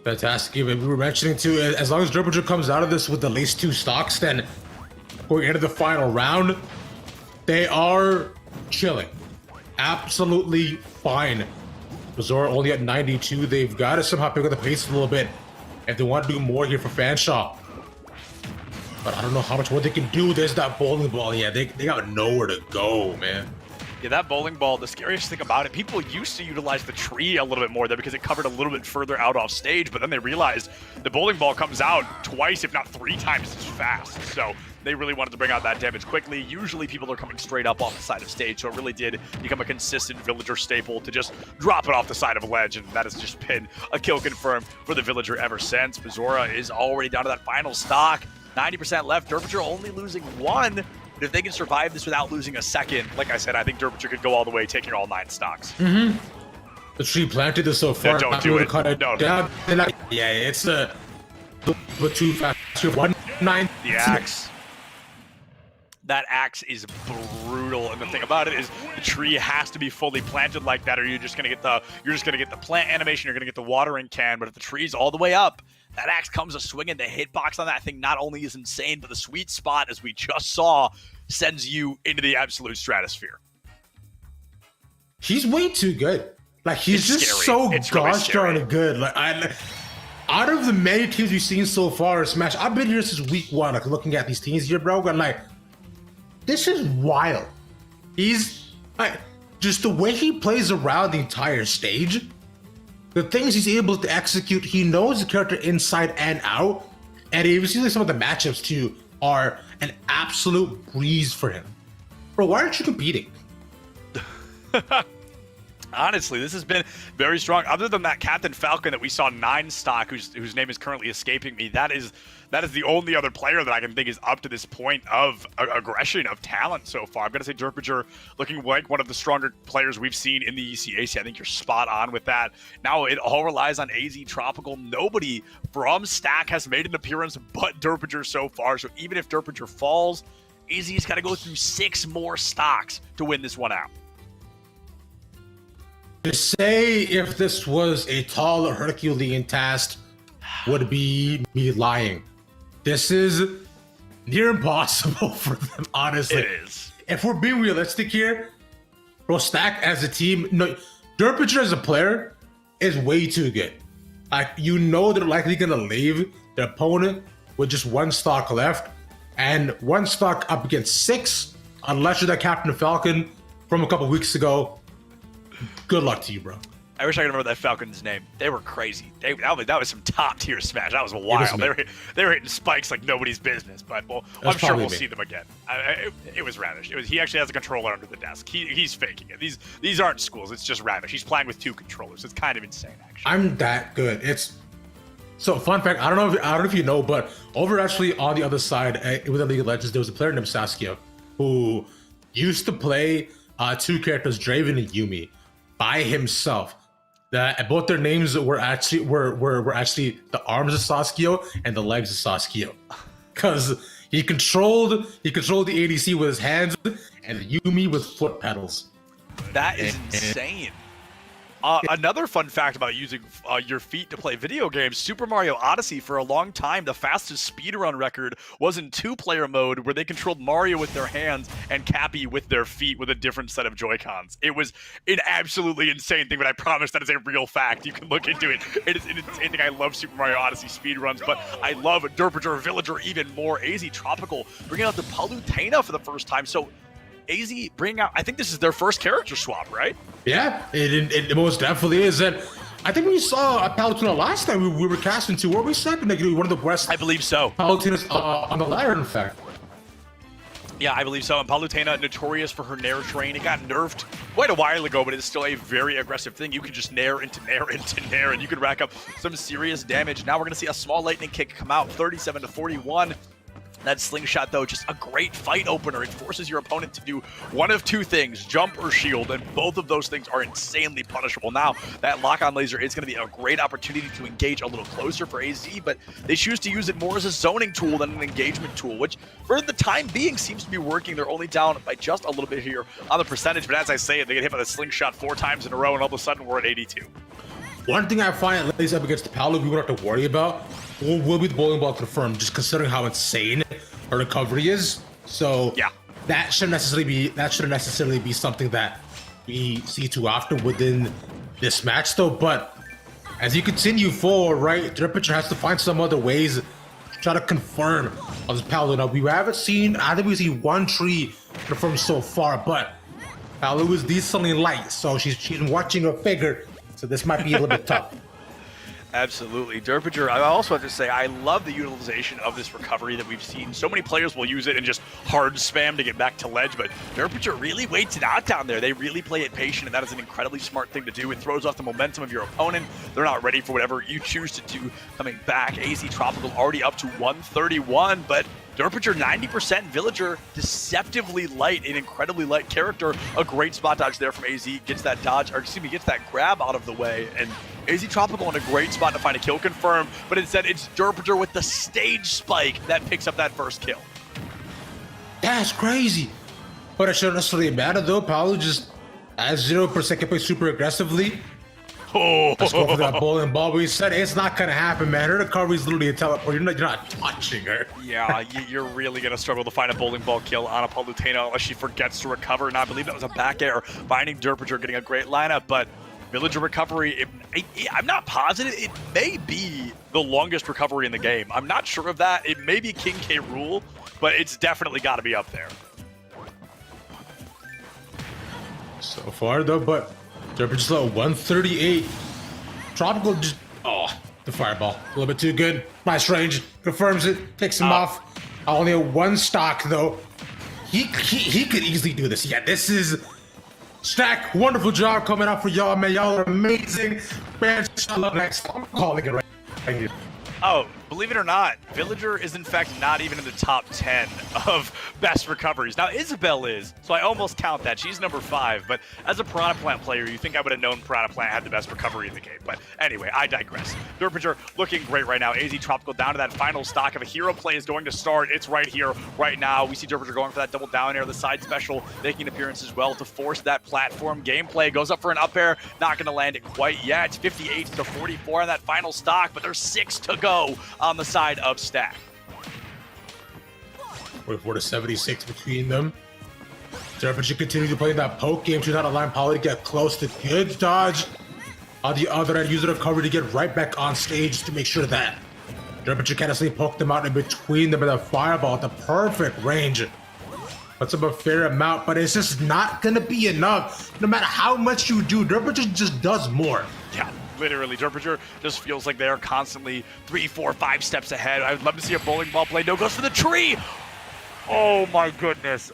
Fantastic. We were mentioning too, as long as Derpager comes out of this with at least 2 stocks, then going into the final round, they are chilling. Absolutely fine. Bizora only at 92. They've got to somehow pick up the pace a little bit if they want to do more here for Fanshawe. But I don't know how much more they can do. There's that bowling ball. Yeah, they got nowhere to go, man. Yeah, that bowling ball, the scariest thing about it, people used to utilize the tree a little bit more there because it covered a little bit further out off stage, but then they realized the bowling ball comes out twice, if not 3 times as fast. So they really wanted to bring out that damage quickly. Usually people are coming straight up off the side of stage, so it really did become a consistent Villager staple to just drop it off the side of a ledge, and that has just been a kill confirmed for the Villager ever since. Bizora is already down to that final stock. 90% left. Derpager only losing 1. But if they can survive this without losing a second, like I said, I think Derpager could go all the way, taking all 9 stocks. The tree planted this so far. Yeah, don't do it. No. Down. Yeah, it's a too fast. 1-9. The axe. That axe is brutal, and the thing about it is the tree has to be fully planted like that, or you're just gonna get the plant animation, you're gonna get the watering can. But if the tree's all the way up, that axe comes a swinging. The hitbox on that thing not only is insane, but the sweet spot, as we just saw, sends you into the absolute stratosphere. He's way too good. Like, he's It's just scary. so gosh darn good. Like, out of the many teams we've seen so far in Smash, I've been here since week 1, like looking at these teams here, bro, and like, this is wild. He's like, just the way he plays around the entire stage, the things he's able to execute, he knows the character inside and out, and even seems like some of the matchups too are an absolute breeze for him. Bro, why aren't you competing? Honestly, this has been very strong. Other than that Captain Falcon that we saw 9 stock, whose name is currently escaping me, that is the only other player that I can think is up to this point of aggression, of talent so far. I'm going to say Derpager looking like one of the stronger players we've seen in the ECAC. I think you're spot on with that. Now it all relies on AZ Tropical. Nobody from STAC has made an appearance but Derpager so far. So even if Derpager falls, AZ's got to go through 6 more stocks to win this one out. To say if this was a tall Herculean task would be me lying. This is near impossible for them, honestly. It is. If we're being realistic here, bro, STAC as a team, no, Derpager as a player is way too good. Like, you know they're likely gonna leave their opponent with just 1 stock left, and 1 stock up against 6, unless you're that Captain Falcon from a couple weeks ago. Good luck to you, bro. I wish I could remember that Falcon's name. They were crazy. That was some top tier Smash. That was wild. They were hitting spikes like nobody's business. But I'm sure we'll see them again. It was Ravish. He actually has a controller under the desk. He's faking it. These aren't schools. It's just Ravish. He's playing with 2 controllers. It's kind of insane, actually. I'm that good. So fun fact. I don't know if you know, but over actually on the other side with the League of Legends, there was a player named Saskia who used to play 2 characters, Draven and Yumi, by himself. that both their names were actually the arms of Sasuke and the legs of Sasuke, because he controlled the ADC with his hands and Yumi with foot pedals. That is insane. Another fun fact about using your feet to play video games, Super Mario Odyssey, for a long time, the fastest speedrun record was in 2-player mode, where they controlled Mario with their hands and Cappy with their feet with a different set of Joy-Cons. It was an absolutely insane thing, but I promise that is a real fact. You can look into it. It is an insane thing. I love Super Mario Odyssey speedruns, but I love Derpager Villager even more. AZ Tropical bringing out the Palutena for the first time. So AZ bringing out, I think this is their first character swap, right? Yeah, it most definitely is. And I think we saw a Palutena last time we were casting too. Were we second? Like one of the best. I believe so. Palutenas on the ladder, in fact. Yeah, I believe so. And Palutena, notorious for her Nair train. It got nerfed quite a while ago, but it's still a very aggressive thing. You can just Nair into Nair into Nair, and you can rack up some serious damage. Now we're going to see a small lightning kick come out, 37-41. That slingshot, though, just a great fight opener. It forces your opponent to do one of two things, jump or shield, and both of those things are insanely punishable. Now, that lock-on laser is going to be a great opportunity to engage a little closer for AZ, but they choose to use it more as a zoning tool than an engagement tool, which, for the time being, seems to be working. They're only down by just a little bit here on the percentage, but as I say it, they get hit by the slingshot 4 times in a row, and all of a sudden, we're at 82. One thing I find that lays up against the Palu we won't have to worry about will be the bowling ball confirmed, just considering how insane her recovery is. So yeah, that shouldn't necessarily be something that we see too often within this match, though. But as you continue forward, right, Derpager has to find some other ways to try to confirm on this Palu. Now, we haven't seen, I think we see one tree confirmed so far, but Palu is decently light, so she's watching her figure. So this might be a little bit tough. Absolutely. Derpager, I also have to say, I love the utilization of this recovery that we've seen. So many players will use it and just hard spam to get back to ledge, but Derpager really waits it out down there. They really play it patient, and that is an incredibly smart thing to do. It throws off the momentum of your opponent. They're not ready for whatever you choose to do coming back. AZ Tropical already up to 131, but Derpager 90%, Villager deceptively light, an incredibly light character. A great spot dodge there from AZ, gets that dodge, or excuse me, gets that grab out of the way, and AZ Tropical in a great spot to find a kill confirmed, but instead it's Derpager with the stage spike that picks up that first kill. That's crazy. But it shouldn't necessarily matter though. Palu just as 0% can play super aggressively. Oh, let's go for that bowling ball. We said it's not gonna happen, man. Her recovery is literally a teleport. You're not touching her. Yeah, you're really gonna struggle to find a bowling ball kill on a Palutena unless she forgets to recover. And I believe that was a back air, finding Derpager getting a great lineup, but Villager recovery, I'm not positive. It may be the longest recovery in the game. I'm not sure of that. It may be King K. Rool, but it's definitely got to be up there. So far, though, but Derpager's low, 138. Tropical just, the fireball. A little bit too good. Nice range. Confirms it. Takes him off. Only a 1 stock, though. He could easily do this. Yeah, this is... STAC, wonderful job coming out for y'all, man. Y'all are amazing. Man, next. I'm calling it right here. Oh, believe it or not, Villager is in fact not even in the top 10 of best recoveries. Now, Isabel is, so I almost count that. She's number 5, but as a Piranha Plant player, you think I would have known Piranha Plant had the best recovery in the game. But anyway, I digress. Derpager looking great right now. AZ Tropical down to that final stock of a hero play is going to start. It's right here, right now. We see Derpager going for that double down air, the side special, making an appearance as well to force that platform gameplay. Goes up for an up air, not going to land it quite yet. 58-44 on that final stock, but there's 6 to go on the side of STAC. 44-76 between them. Derpager continue to play that poke game. She's not allowing Polly to get close to good dodge. On the other end, use the recovery to get right back on stage to make sure that Derpager can't actually poke them out in between them with a fireball at the perfect range. Puts up a fair amount, but it's just not gonna be enough. No matter how much you do, Derpager just does more. Yeah. Literally, Derpager just feels like they're constantly 3, 4, 5 steps ahead. I would love to see a bowling ball play. No, goes for the tree. Oh my goodness.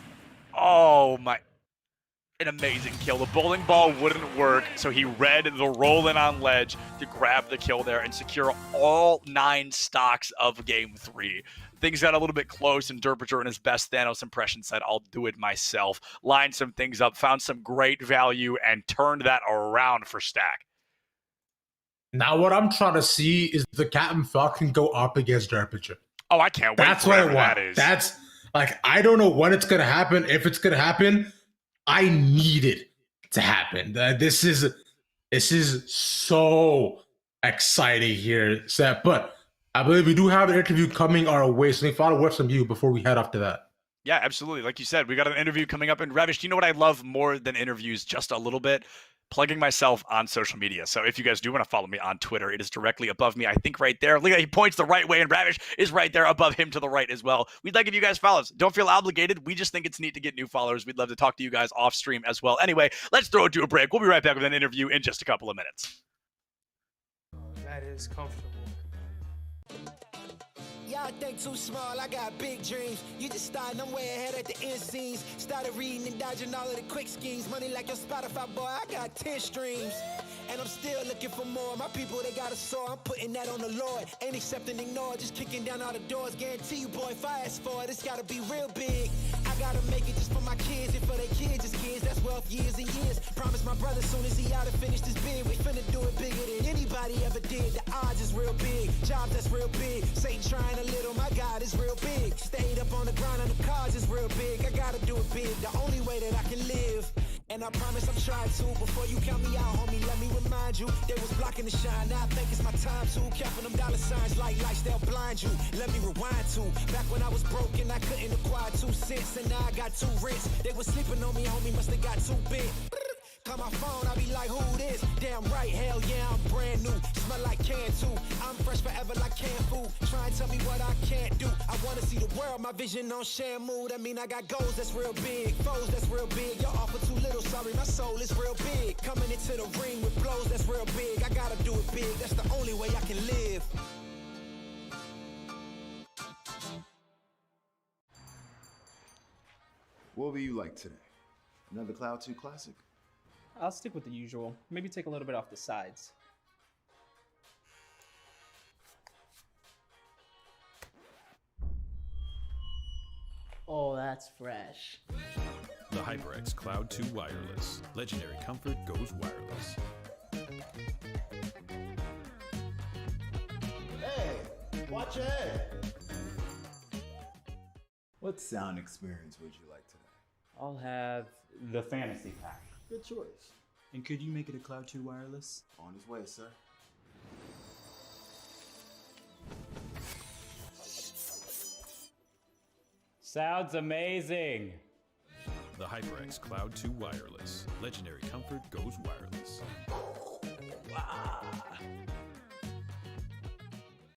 Oh my. An amazing kill. The bowling ball wouldn't work, so he read the roll in on ledge to grab the kill there and secure all 9 stocks of game 3. Things got a little bit close, and Derpager in his best Thanos impression said, I'll do it myself. Lined some things up, found some great value, and turned that around for STAC. Now what I'm trying to see is the Captain Falcon go up against Darpinger. Oh, I can't wait. That's for what I whatever want. That is. That's like, I don't know when it's gonna happen. If it's gonna happen, I need it to happen. This is so exciting here, Seth. But I believe we do have an interview coming our way. So we follow what's from you before we head off to that. Yeah, absolutely. Like you said, we got an interview coming up. And Ravish, do you know what I love more than interviews just a little bit? Plugging myself on social media. So if you guys do want to follow me on Twitter, it is directly above me. I think right there. Look, he points the right way, and Ravish is right there above him to the right as well. We'd like if you guys follow us. Don't feel obligated. We just think it's neat to get new followers. We'd love to talk to you guys off stream as well. Anyway, let's throw it to a break. We'll be right back with an interview in just a couple of minutes. That is comfortable. Y'all think too small, I got big dreams. You just starting, I'm way ahead at the end scenes. Started reading and dodging all of the quick schemes. Money like your Spotify, boy, I got 10 streams. And I'm still looking for more. My people, they got a soar, I'm putting that on the Lord. Ain't accepting, ignore, just kicking down all the doors. Guarantee you, boy, if I ask for it, it's gotta be real big. I gotta make it just for my kids, and for their kids, it's kids. That's wealth, years and years. Promise my brother, soon as he out and finished his bid, we finna do it bigger than anybody ever did. The odds is real big, jobs that's real big. Satan trying a little, my God is real big. Stayed up on the grind on the cars is real big. I gotta do it big, the only way that I can live. And I promise I'm trying to. Before you count me out, homie, let me remind you. They was blocking the shine, now I think it's my time to. Counting them dollar signs like lights, they'll blind you. Let me rewind to. Back when I was broke and I couldn't acquire 2 cents, and now I got 2 rents. They was sleeping on me, homie, must have got too big. Call my phone, I be like, who this? Damn right, hell yeah, I'm brand new. Smell like can too. I'm fresh forever like canned food. Try and tell me what I can't do. I wanna see the world, my vision on Shamu. That mean I got goals that's real big, foes that's real big. Y'all offer too little, sorry, my soul is real big. Coming into the ring with blows that's real big. I gotta do it big, that's the only way I can live. What will you like today? Another Cloud 2 classic? I'll stick with the usual. Maybe take a little bit off the sides. Oh, that's fresh. The HyperX Cloud 2 Wireless. Legendary comfort goes wireless. Hey, watch your head. What sound experience would you like today? I'll have the fantasy pack. Good choice. And could you make it a Cloud 2 wireless? On his way, sir. Sounds amazing. The HyperX Cloud 2 Wireless. Legendary comfort goes wireless.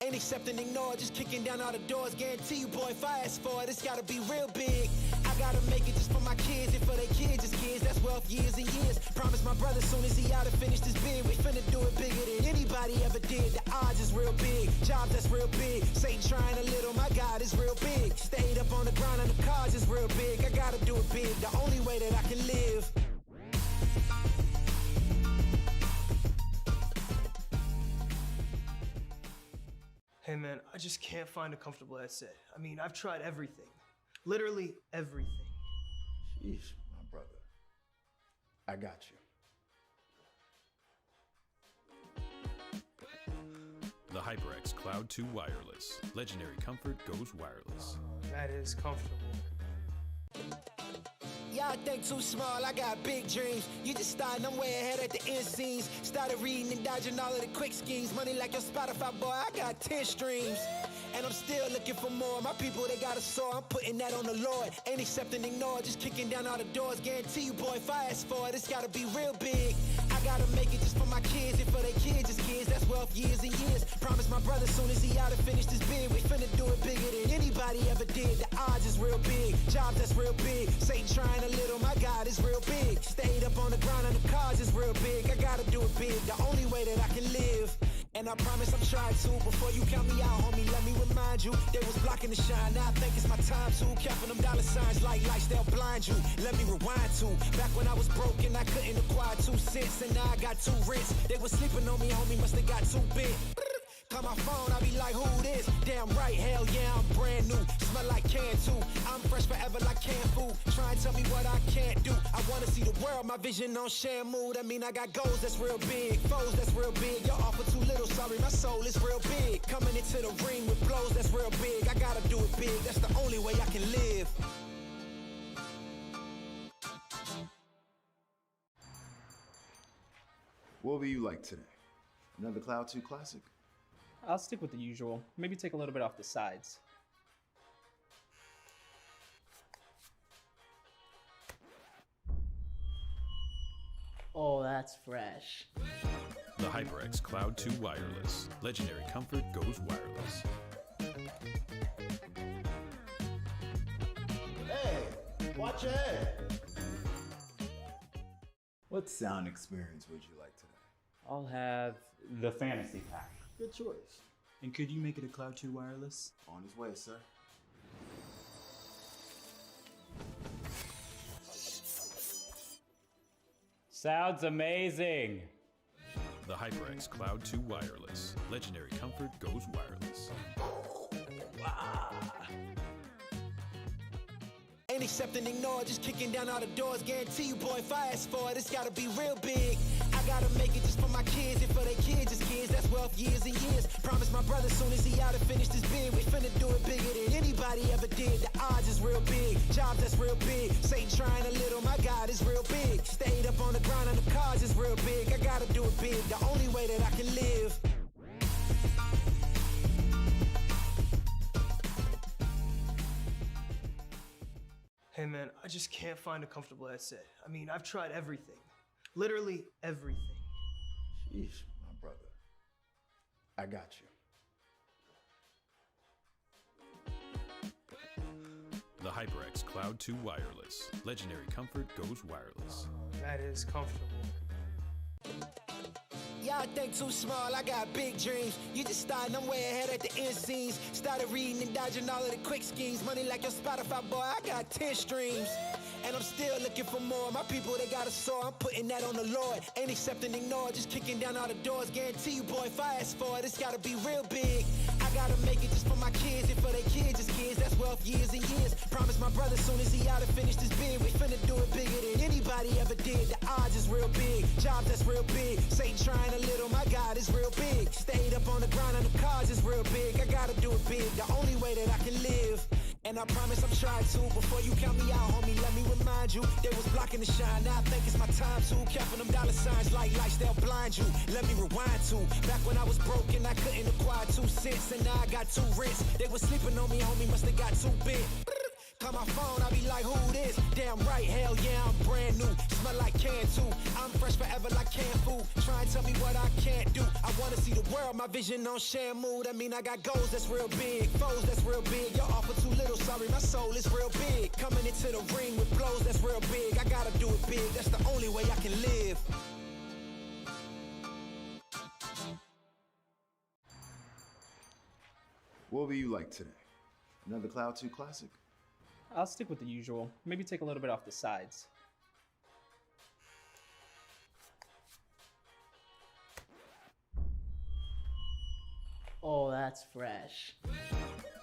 Ain't accepting, ignore, just kicking down all the doors. Guarantee you, boy, if I ask for it, it's gotta be real big. I gotta make it just for my kids, and for their kids, it's kids. That's wealth, years and years. Promise my brother, soon as he out and finished his bid, we finna do it bigger than anybody ever did. The odds is real big, jobs that's real big. Satan trying a little, my God is real big. Stayed up on the grind on the cars is real big. I gotta do it big, the only way that I can live. Hey man, I just can't find a comfortable headset. I mean, I've tried everything. Literally everything. Sheesh, my brother. I got you. The HyperX Cloud 2 Wireless. Legendary comfort goes wireless. That is comfortable. Y'all think too small, I got big dreams. You just starting, I'm way ahead at the end scenes. Started reading and dodging all of the quick schemes. Money like your Spotify, boy, I got 10 streams. And I'm still looking for more. My people, they got a soar, I'm putting that on the Lord. Ain't accepting, ignore, just kicking down all the doors. Guarantee you, boy, if I ask for it, it's gotta be real big. I gotta make it just for my kids, and for their kids, it's kids. That's wealth, years and years. Promise my brother, soon as he out and finished his bid, we finna do it bigger than anybody ever did. The odds is real big, jobs that's real big. Satan trying a little, my God is real big. Stayed up on the grind on the cars is real big. I gotta do it big, the only way that I can live. And I promise I'm trying to. Before you count me out, homie, let me remind you. They was blocking the shine, now I think it's my time to. Counting them dollar signs like lights, they'll blind you. Let me rewind to. Back when I was broke and I couldn't acquire 2 cents, and now I got 2 rents. They was sleeping on me, homie, must have got too big. Call my phone, I be like, who this? Damn right, hell yeah, I'm brand new. Smell like can too. I'm fresh forever like canned food. Try and tell me what I can't do. I wanna see the world, my vision on Shamu. That mean I got goals that's real big, foes that's real big. Y'all offer too little, sorry, my soul is real big. Coming into the ring with blows that's real big. I gotta do it big, that's the only way I can live. What will you like today? Another Cloud 2 classic? I'll stick with the usual. Maybe take a little bit off the sides. Oh, that's fresh. The HyperX Cloud 2 Wireless. Legendary comfort goes wireless. Hey, watch your head. What sound experience would you like today? I'll have the fantasy pack. Good choice. And could you make it a Cloud 2 wireless? On his way, sir. Sounds amazing. The HyperX Cloud 2 Wireless. Legendary comfort goes wireless. Ain't accept and ignore, just kicking down all the doors. Guarantee you, boy, if I ask for it, it's gotta be real big. I gotta make it just for my kids and for their kids' kids. That's wealth years and years. Promise my brother soon as he out and finished his bid, we finna do it bigger than anybody ever did. The odds is real big, jobs that's real big. Satan trying a little, my God is real big. Stayed up on the grind on the cards is real big. I gotta do it big, the only way that I can live. Hey man, I just can't find a comfortable headset. I mean, I've tried everything. Literally everything. Sheesh, my brother. I got you. The HyperX Cloud 2 Wireless. Legendary comfort goes wireless. That is comfortable. Y'all think too small, I got big dreams. You just starting, I'm way ahead at the end scenes. Started reading and dodging all of the quick schemes. Money like your Spotify, boy, I got 10 streams. And I'm still looking for more. My people, they got a soar, I'm putting that on the Lord. Ain't accept and ignore, just kicking down all the doors. Guarantee you, boy, if I ask for it, it's gotta be real big. I gotta make it just for my kids and for their kids' kids. That's wealth years and years. Promise my brother soon as he out and finished his bid, we finna do it bigger than anybody ever did. The odds is real big, jobs that's real big. Satan trying a little, my God is real big. Stayed up on the grind on the cards is real big. I gotta do it big, the only way that I can live. And I promise I'm trying to. Before you count me out, homie, let me remind you. They was blocking the shine, now I think it's my time to. Counting them dollar signs like lights, they'll blind you. Let me rewind to back when I was broke and I couldn't acquire 2 cents. And now I got 2 wrists. They was sleeping on me, homie, must have got too big. Call my phone, I be like, who this? Damn right, hell yeah, I'm brand new. Smell like can too. I'm fresh forever like canned food. Try and tell me what I can't do. I wanna see the world, my vision on Shamu. That mean I got goals that's real big, foes that's real big. Y'all offer too little, sorry, my soul is real big. Coming into the ring with blows that's real big. I gotta do it big, that's the only way I can live. What will you like today? Another Cloud 2 classic? I'll stick with the usual. Maybe take a little bit off the sides. Oh, that's fresh.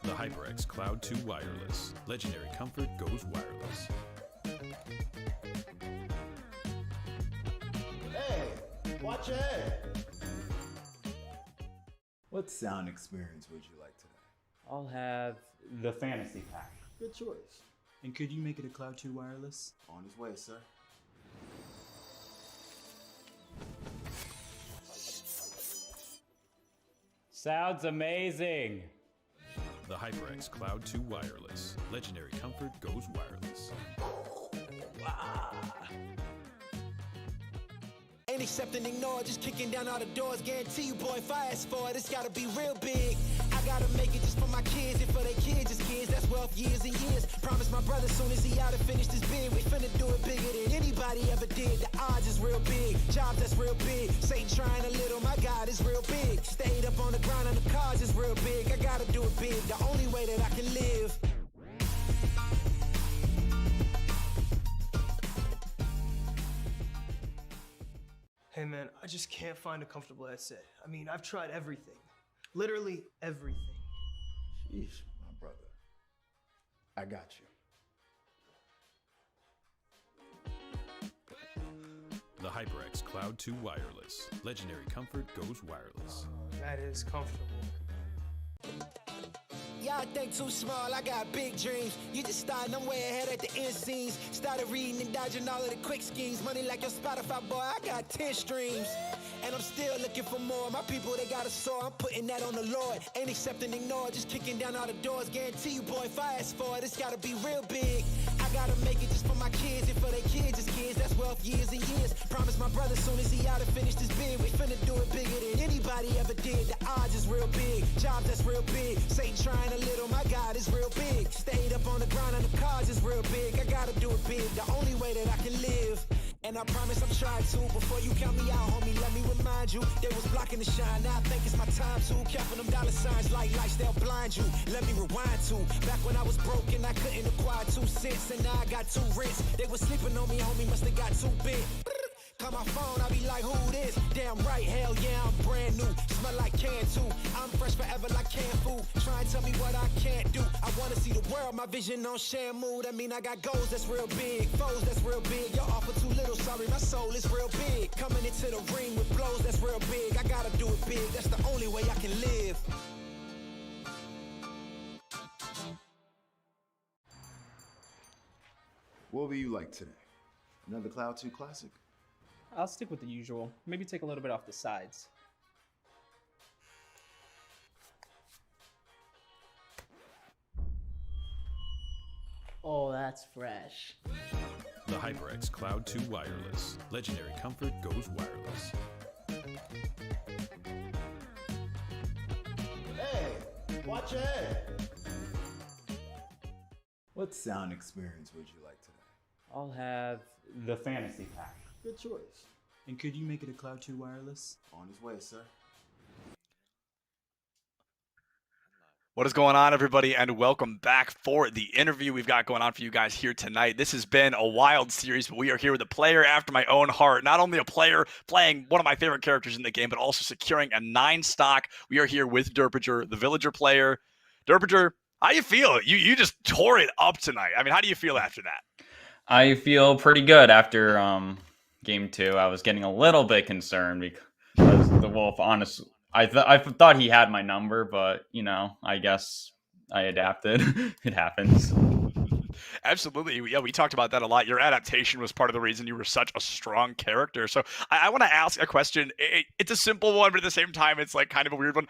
The HyperX Cloud 2 Wireless. Legendary comfort goes wireless. Hey, watch your head. What sound experience would you like today? I'll have the fantasy pack. Good choice. And could you make it a Cloud 2 wireless? On his way, sir. Sounds amazing. The HyperX Cloud 2 Wireless. Legendary comfort goes wireless. Ain't accept and ignore, just kicking down all the doors. Guarantee you, boy, if I ask for it, it's gotta be real big. I gotta make it just for my kids and for their kids' kids. That's wealth years and years. Promise my brother soon as he out and finished his bid, we finna do it bigger than anybody ever did. The odds is real big, jobs that's real big. Satan trying a little, my God is real big. Stayed up on the grind on the cards is real big. I gotta do it big, the only way that I can live. Hey man, I just can't find a comfortable headset. I mean, I've tried everything. Literally everything. Sheesh, my brother. I got you. The HyperX Cloud 2 Wireless. Legendary comfort goes wireless. That is comfortable. Y'all think too small, I got big dreams. You just starting, I'm way ahead at the end scenes. Started reading and dodging all of the quick schemes. Money like your Spotify, boy, I got 10 streams. And I'm still looking for more. My people, they got a soar, I'm putting that on the Lord. Ain't accepting, ignore, just kicking down all the doors. Guarantee you, boy, if I ask for it, it's gotta be real big. I gotta make it just for my kids and for their kids' as kids. That's wealth years and years. Promise my brother soon as he out and finish this bid, we finna do it bigger than anybody ever did. The odds is real big, jobs that's real big. Satan trying a little, my God is real big. Stayed up on the grind on the cards is real big. I gotta do it big, the only way that I can live. And I promise I'm trying to. Before you count me out, homie, let me remind you. They was blocking the shine, now I think it's my time to. Counting them dollar signs like lights, they'll blind you. Let me rewind to back when I was broke and I couldn't acquire 2 cents. And now I got 2 rents. They was sleeping on me, homie, must have got too big. Call my phone, I be like, who this? Damn right, hell yeah, I'm brand new. Smell like can too. I'm fresh forever like canned food. Try and tell me what I can't do. I wanna see the world, my vision on Shamu. That mean I got goals that's real big, foes that's real big. Y'all offer too little, sorry, my soul is real big. Coming into the ring with blows that's real big. I gotta do it big, that's the only way I can live. What will you like today? Another Cloud 2 classic? I'll stick with the usual. Maybe take a little bit off the sides. Oh, that's fresh. The HyperX Cloud 2 Wireless. Legendary comfort goes wireless. Hey, watch your head. What sound experience would you like today? I'll have the fantasy pack. Good choice. And could you make it a Cloud 2 Wireless? On his way, sir. What is going on, everybody, and welcome back for the interview we've got going on for you guys here tonight. This has been a wild series, but we are here with a player after my own heart. Not only a player playing one of my favorite characters in the game, but also securing a 9 stock. We are here with Derpiger, the villager player. Derpiger, how you feel? You just tore it up tonight. I mean, how do you feel after that? I feel pretty good after game 2. I was getting a little bit concerned because the wolf, honestly, I thought he had my number, but, you know, I guess I adapted. It happens. Absolutely. Yeah, we talked about that a lot. Your adaptation was part of the reason you were such a strong character. So I want to ask a question. It's a simple one, but at the same time, it's like kind of a weird one.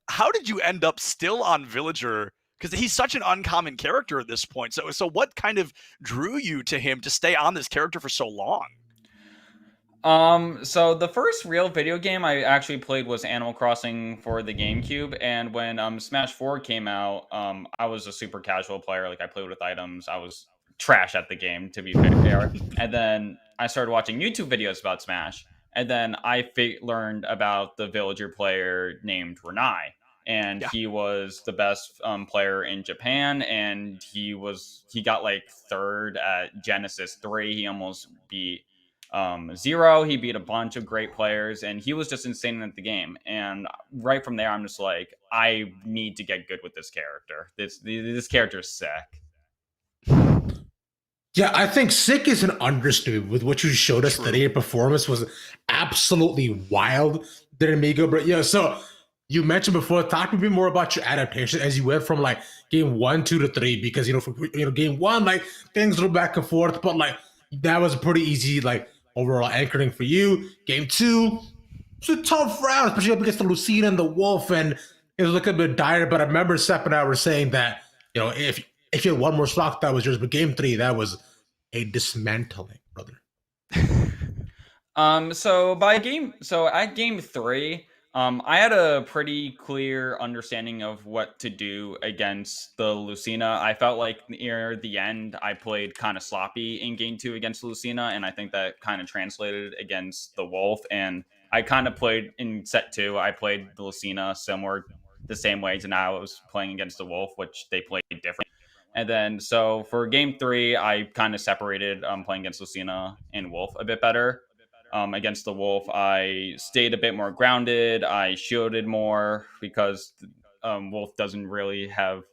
How did you end up still on Villager? Because he's such an uncommon character at this point. So what kind of drew you to him to stay on this character for so long? So the first real video game I actually played was Animal Crossing for the GameCube, and when Smash 4 came out, I was a super casual player. Like, I played with items. I was trash at the game, to be fair. And then I started watching YouTube videos about Smash, and then I learned about the villager player named Renai, and he was the best player in Japan, and he got like 3rd at Genesis 3. He almost beat Zero. He beat a bunch of great players, and he was just insane at the game. And right from there, I'm just like, I need to get good with this character. This character is sick. Yeah, I think sick is an understatement with what you showed us today. Your performance was absolutely wild there, Amigo. But yeah, so you mentioned before, talk to me more about your adaptation as you went from like game 1, 2 to 3, because game 1, like things were back and forth, but like that was pretty easy, like overall anchoring for you. Game 2, it's a tough round, especially up against the Lucina and the Wolf, and it was looking a bit dire. But I remember Sepp and I were saying that, if you had one more stock, that was yours. But game 3, that was a dismantling, brother. So at game 3, I had a pretty clear understanding of what to do against the Lucina. I felt like near the end, I played kind of sloppy in game 2 against Lucina, and I think that kind of translated against the Wolf. And I kind of played in set 2, I played the Lucina the same way to now I was playing against the Wolf, which they played different. And then, so for game 3, I kind of separated playing against Lucina and Wolf a bit better. against the wolf, I stayed a bit more grounded. I shielded more because wolf doesn't really have.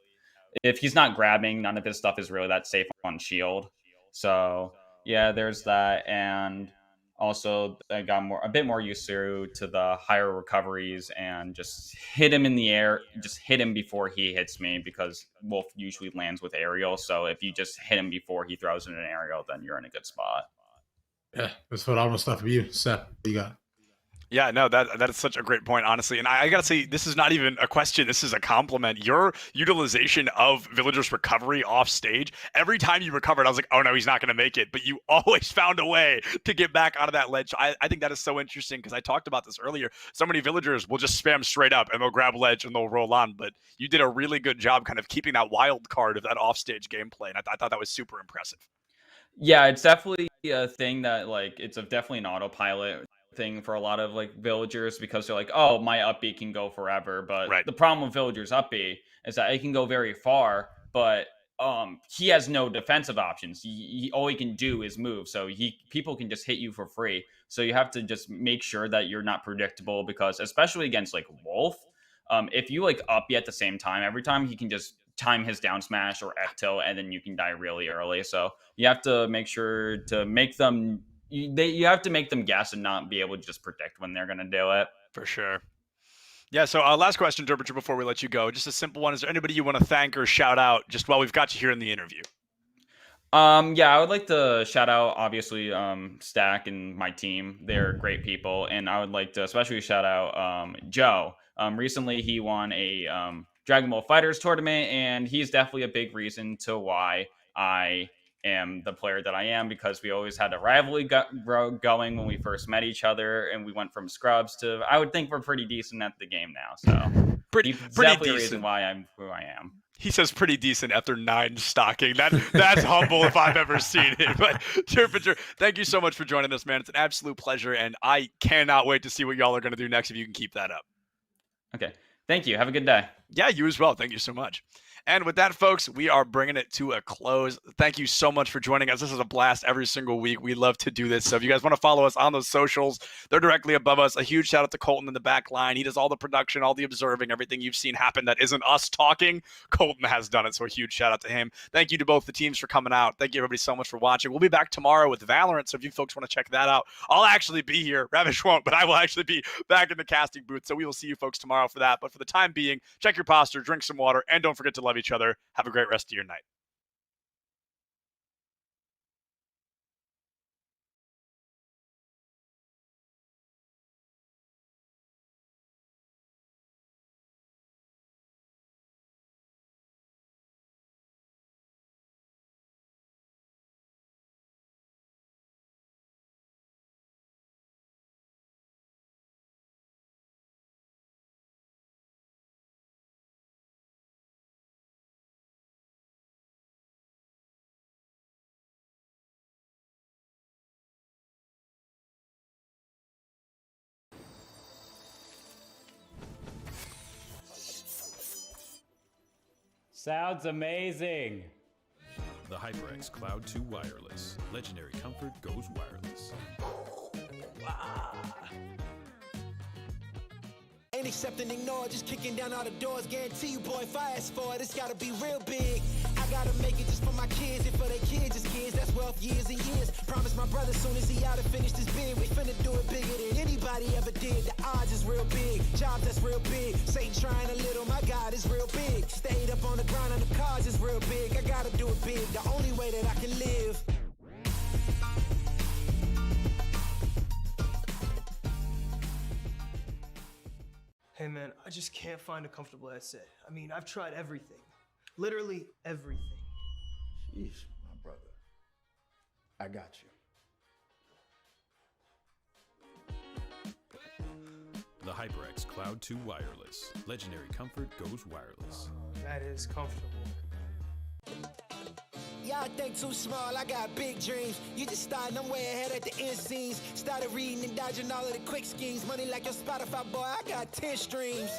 If he's not grabbing, none of his stuff is really that safe on shield. So yeah, there's that, and also I got a bit more used to the higher recoveries and just hit him in the air, just hit him before he hits me, because wolf usually lands with aerial. So if you just hit him before he throws in an aerial, then you're in a good spot. Yeah, that's phenomenal stuff for you, Seth. What you got? Yeah, no, that is such a great point, honestly. And I gotta say, this is not even a question. This is a compliment. Your utilization of Villager's recovery off stage, every time you recovered, I was like, oh no, he's not gonna make it. But you always found a way to get back out of that ledge. I think that is so interesting, because I talked about this earlier. So many Villagers will just spam straight up and they'll grab ledge and they'll roll on. But you did a really good job kind of keeping that wild card of that offstage gameplay. And I thought that was super impressive. Yeah, it's definitely a thing that, like, it's definitely an autopilot thing for a lot of like Villagers, because they're like, oh, my up B can go forever. But the problem with Villagers up B is that it can go very far, but he has no defensive options. All he can do is move, so people can just hit you for free. So you have to just make sure that you're not predictable, because especially against like Wolf, if you like up B at the same time every time, he can just time his down smash or F tilt, and then you can die really early. So you have to make sure to make them. You have to make them guess and not be able to just predict when they're going to do it. For sure. Yeah, so last question, Derbinger, before we let you go. Just a simple one. Is there anybody you want to thank or shout out just while we've got you here in the interview? Yeah, I would like to shout out, obviously, STAC and my team. They're great people. And I would like to especially shout out Joe. Recently, he won a Dragon Ball FighterZ tournament, and he's definitely a big reason to why I am the player that I am, because we always had a rivalry going when we first met each other, and we went from scrubs to, I would think we're pretty decent at the game now. So pretty definitely decent. A reason why I'm who I am. He says pretty decent after 9 stocking. That's humble if I've ever seen it. But Derbinger, thank you so much for joining us, man. It's an absolute pleasure, and I cannot wait to see what y'all are going to do next if you can keep that up. Okay. Thank you. Have a good day. Yeah, you as well. Thank you so much. And with that, folks, we are bringing it to a close. Thank you so much for joining us. This is a blast every single week. We love to do this. So if you guys want to follow us on those socials, they're directly above us. A huge shout out to Colton in the back line. He does all the production, all the observing, everything you've seen happen that isn't us talking. Colton has done it. So a huge shout out to him. Thank you to both the teams for coming out. Thank you, everybody, so much for watching. We'll be back tomorrow with Valorant. So if you folks want to check that out, I'll actually be here. Ravish won't, but I will actually be back in the casting booth. So we will see you folks tomorrow for that. But for the time being, check your posture, drink some water, and don't forget to love each other. Have a great rest of your night. Sounds amazing. The HyperX Cloud 2 Wireless. Legendary comfort goes wireless. Ain't accept and ignore, just kicking down all the doors. Guarantee you, boy, if I ask for it, it's gotta be real big. I gotta make it just for my kids and for their kids' as kids. That's wealth years and years. Promise my brother soon as he out to finish this bid, we finna do it bigger than anybody ever did. The odds is real big, jobs that's real big. Satan trying a little, my God is real big. Stayed up on the grind on the cards is real big. I gotta do it big, the only way that I can live. Hey man, I just can't find a comfortable headset. I mean, I've tried everything. Literally everything. Jeez, my brother. I got you. The HyperX Cloud 2 Wireless. Legendary comfort goes wireless. That is comfortable. Y'all think too small, I got big dreams. You just starting, I'm way ahead at the end scenes. Started reading and dodging all of the quick schemes. Money like your Spotify, boy, I got 10 streams.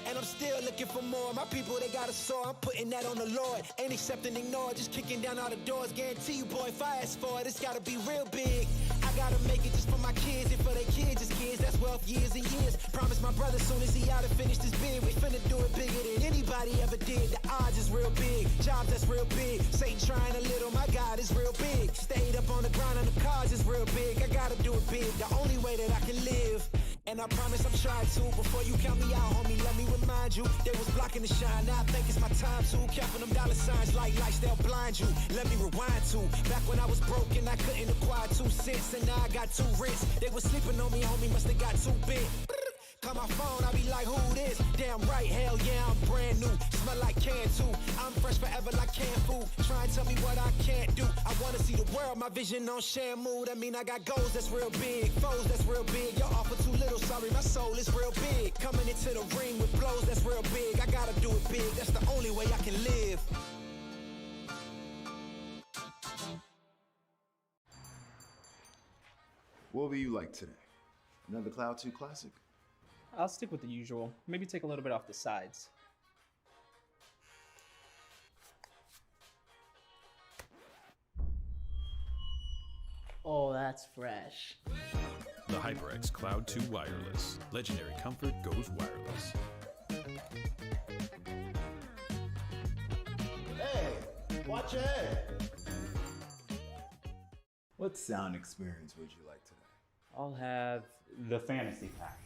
And I'm still looking for more. My people, they got a soar, I'm putting that on the Lord. Ain't accept and ignore, just kicking down all the doors. Guarantee you, boy, if I ask for it, it's gotta be real big. I gotta make it just for my kids and for their kids' kids. That's wealth years and years. Promise my brother soon as he out and finish this bid, we finna do it bigger than anybody ever did. The odds is real big, jobs that's real big. Satan trying a little, my God is real big. Stayed up on the ground on the cars is real big. I gotta do it big, the only way that I can live. And I promise I'm trying to. Before you count me out, homie, let me remind you. They was blocking the shine, now I think it's my time to. Counting them dollar signs like lights, they'll blind you. Let me rewind to back when I was broke and I couldn't acquire 2 cents. And now I got 2 rents. They was sleeping on me, homie, must have got too big. Call my phone, I be like, who this? Damn right, hell yeah, I'm brand new. Smell like can too. I'm fresh forever like canned food. Try and tell me what I can't do. I wanna see the world, my vision on Shamu. That mean I got goals that's real big, foes that's real big. Y'all offer too little, sorry, my soul is real big. Coming into the ring with blows that's real big. I gotta do it big, that's the only way I can live. What will you like today? Another Cloud 2 classic? I'll stick with the usual. Maybe take a little bit off the sides. Oh, that's fresh. The HyperX Cloud 2 Wireless. Legendary comfort goes wireless. Hey, watch your head. What sound experience would you like today? I'll have the fantasy pack.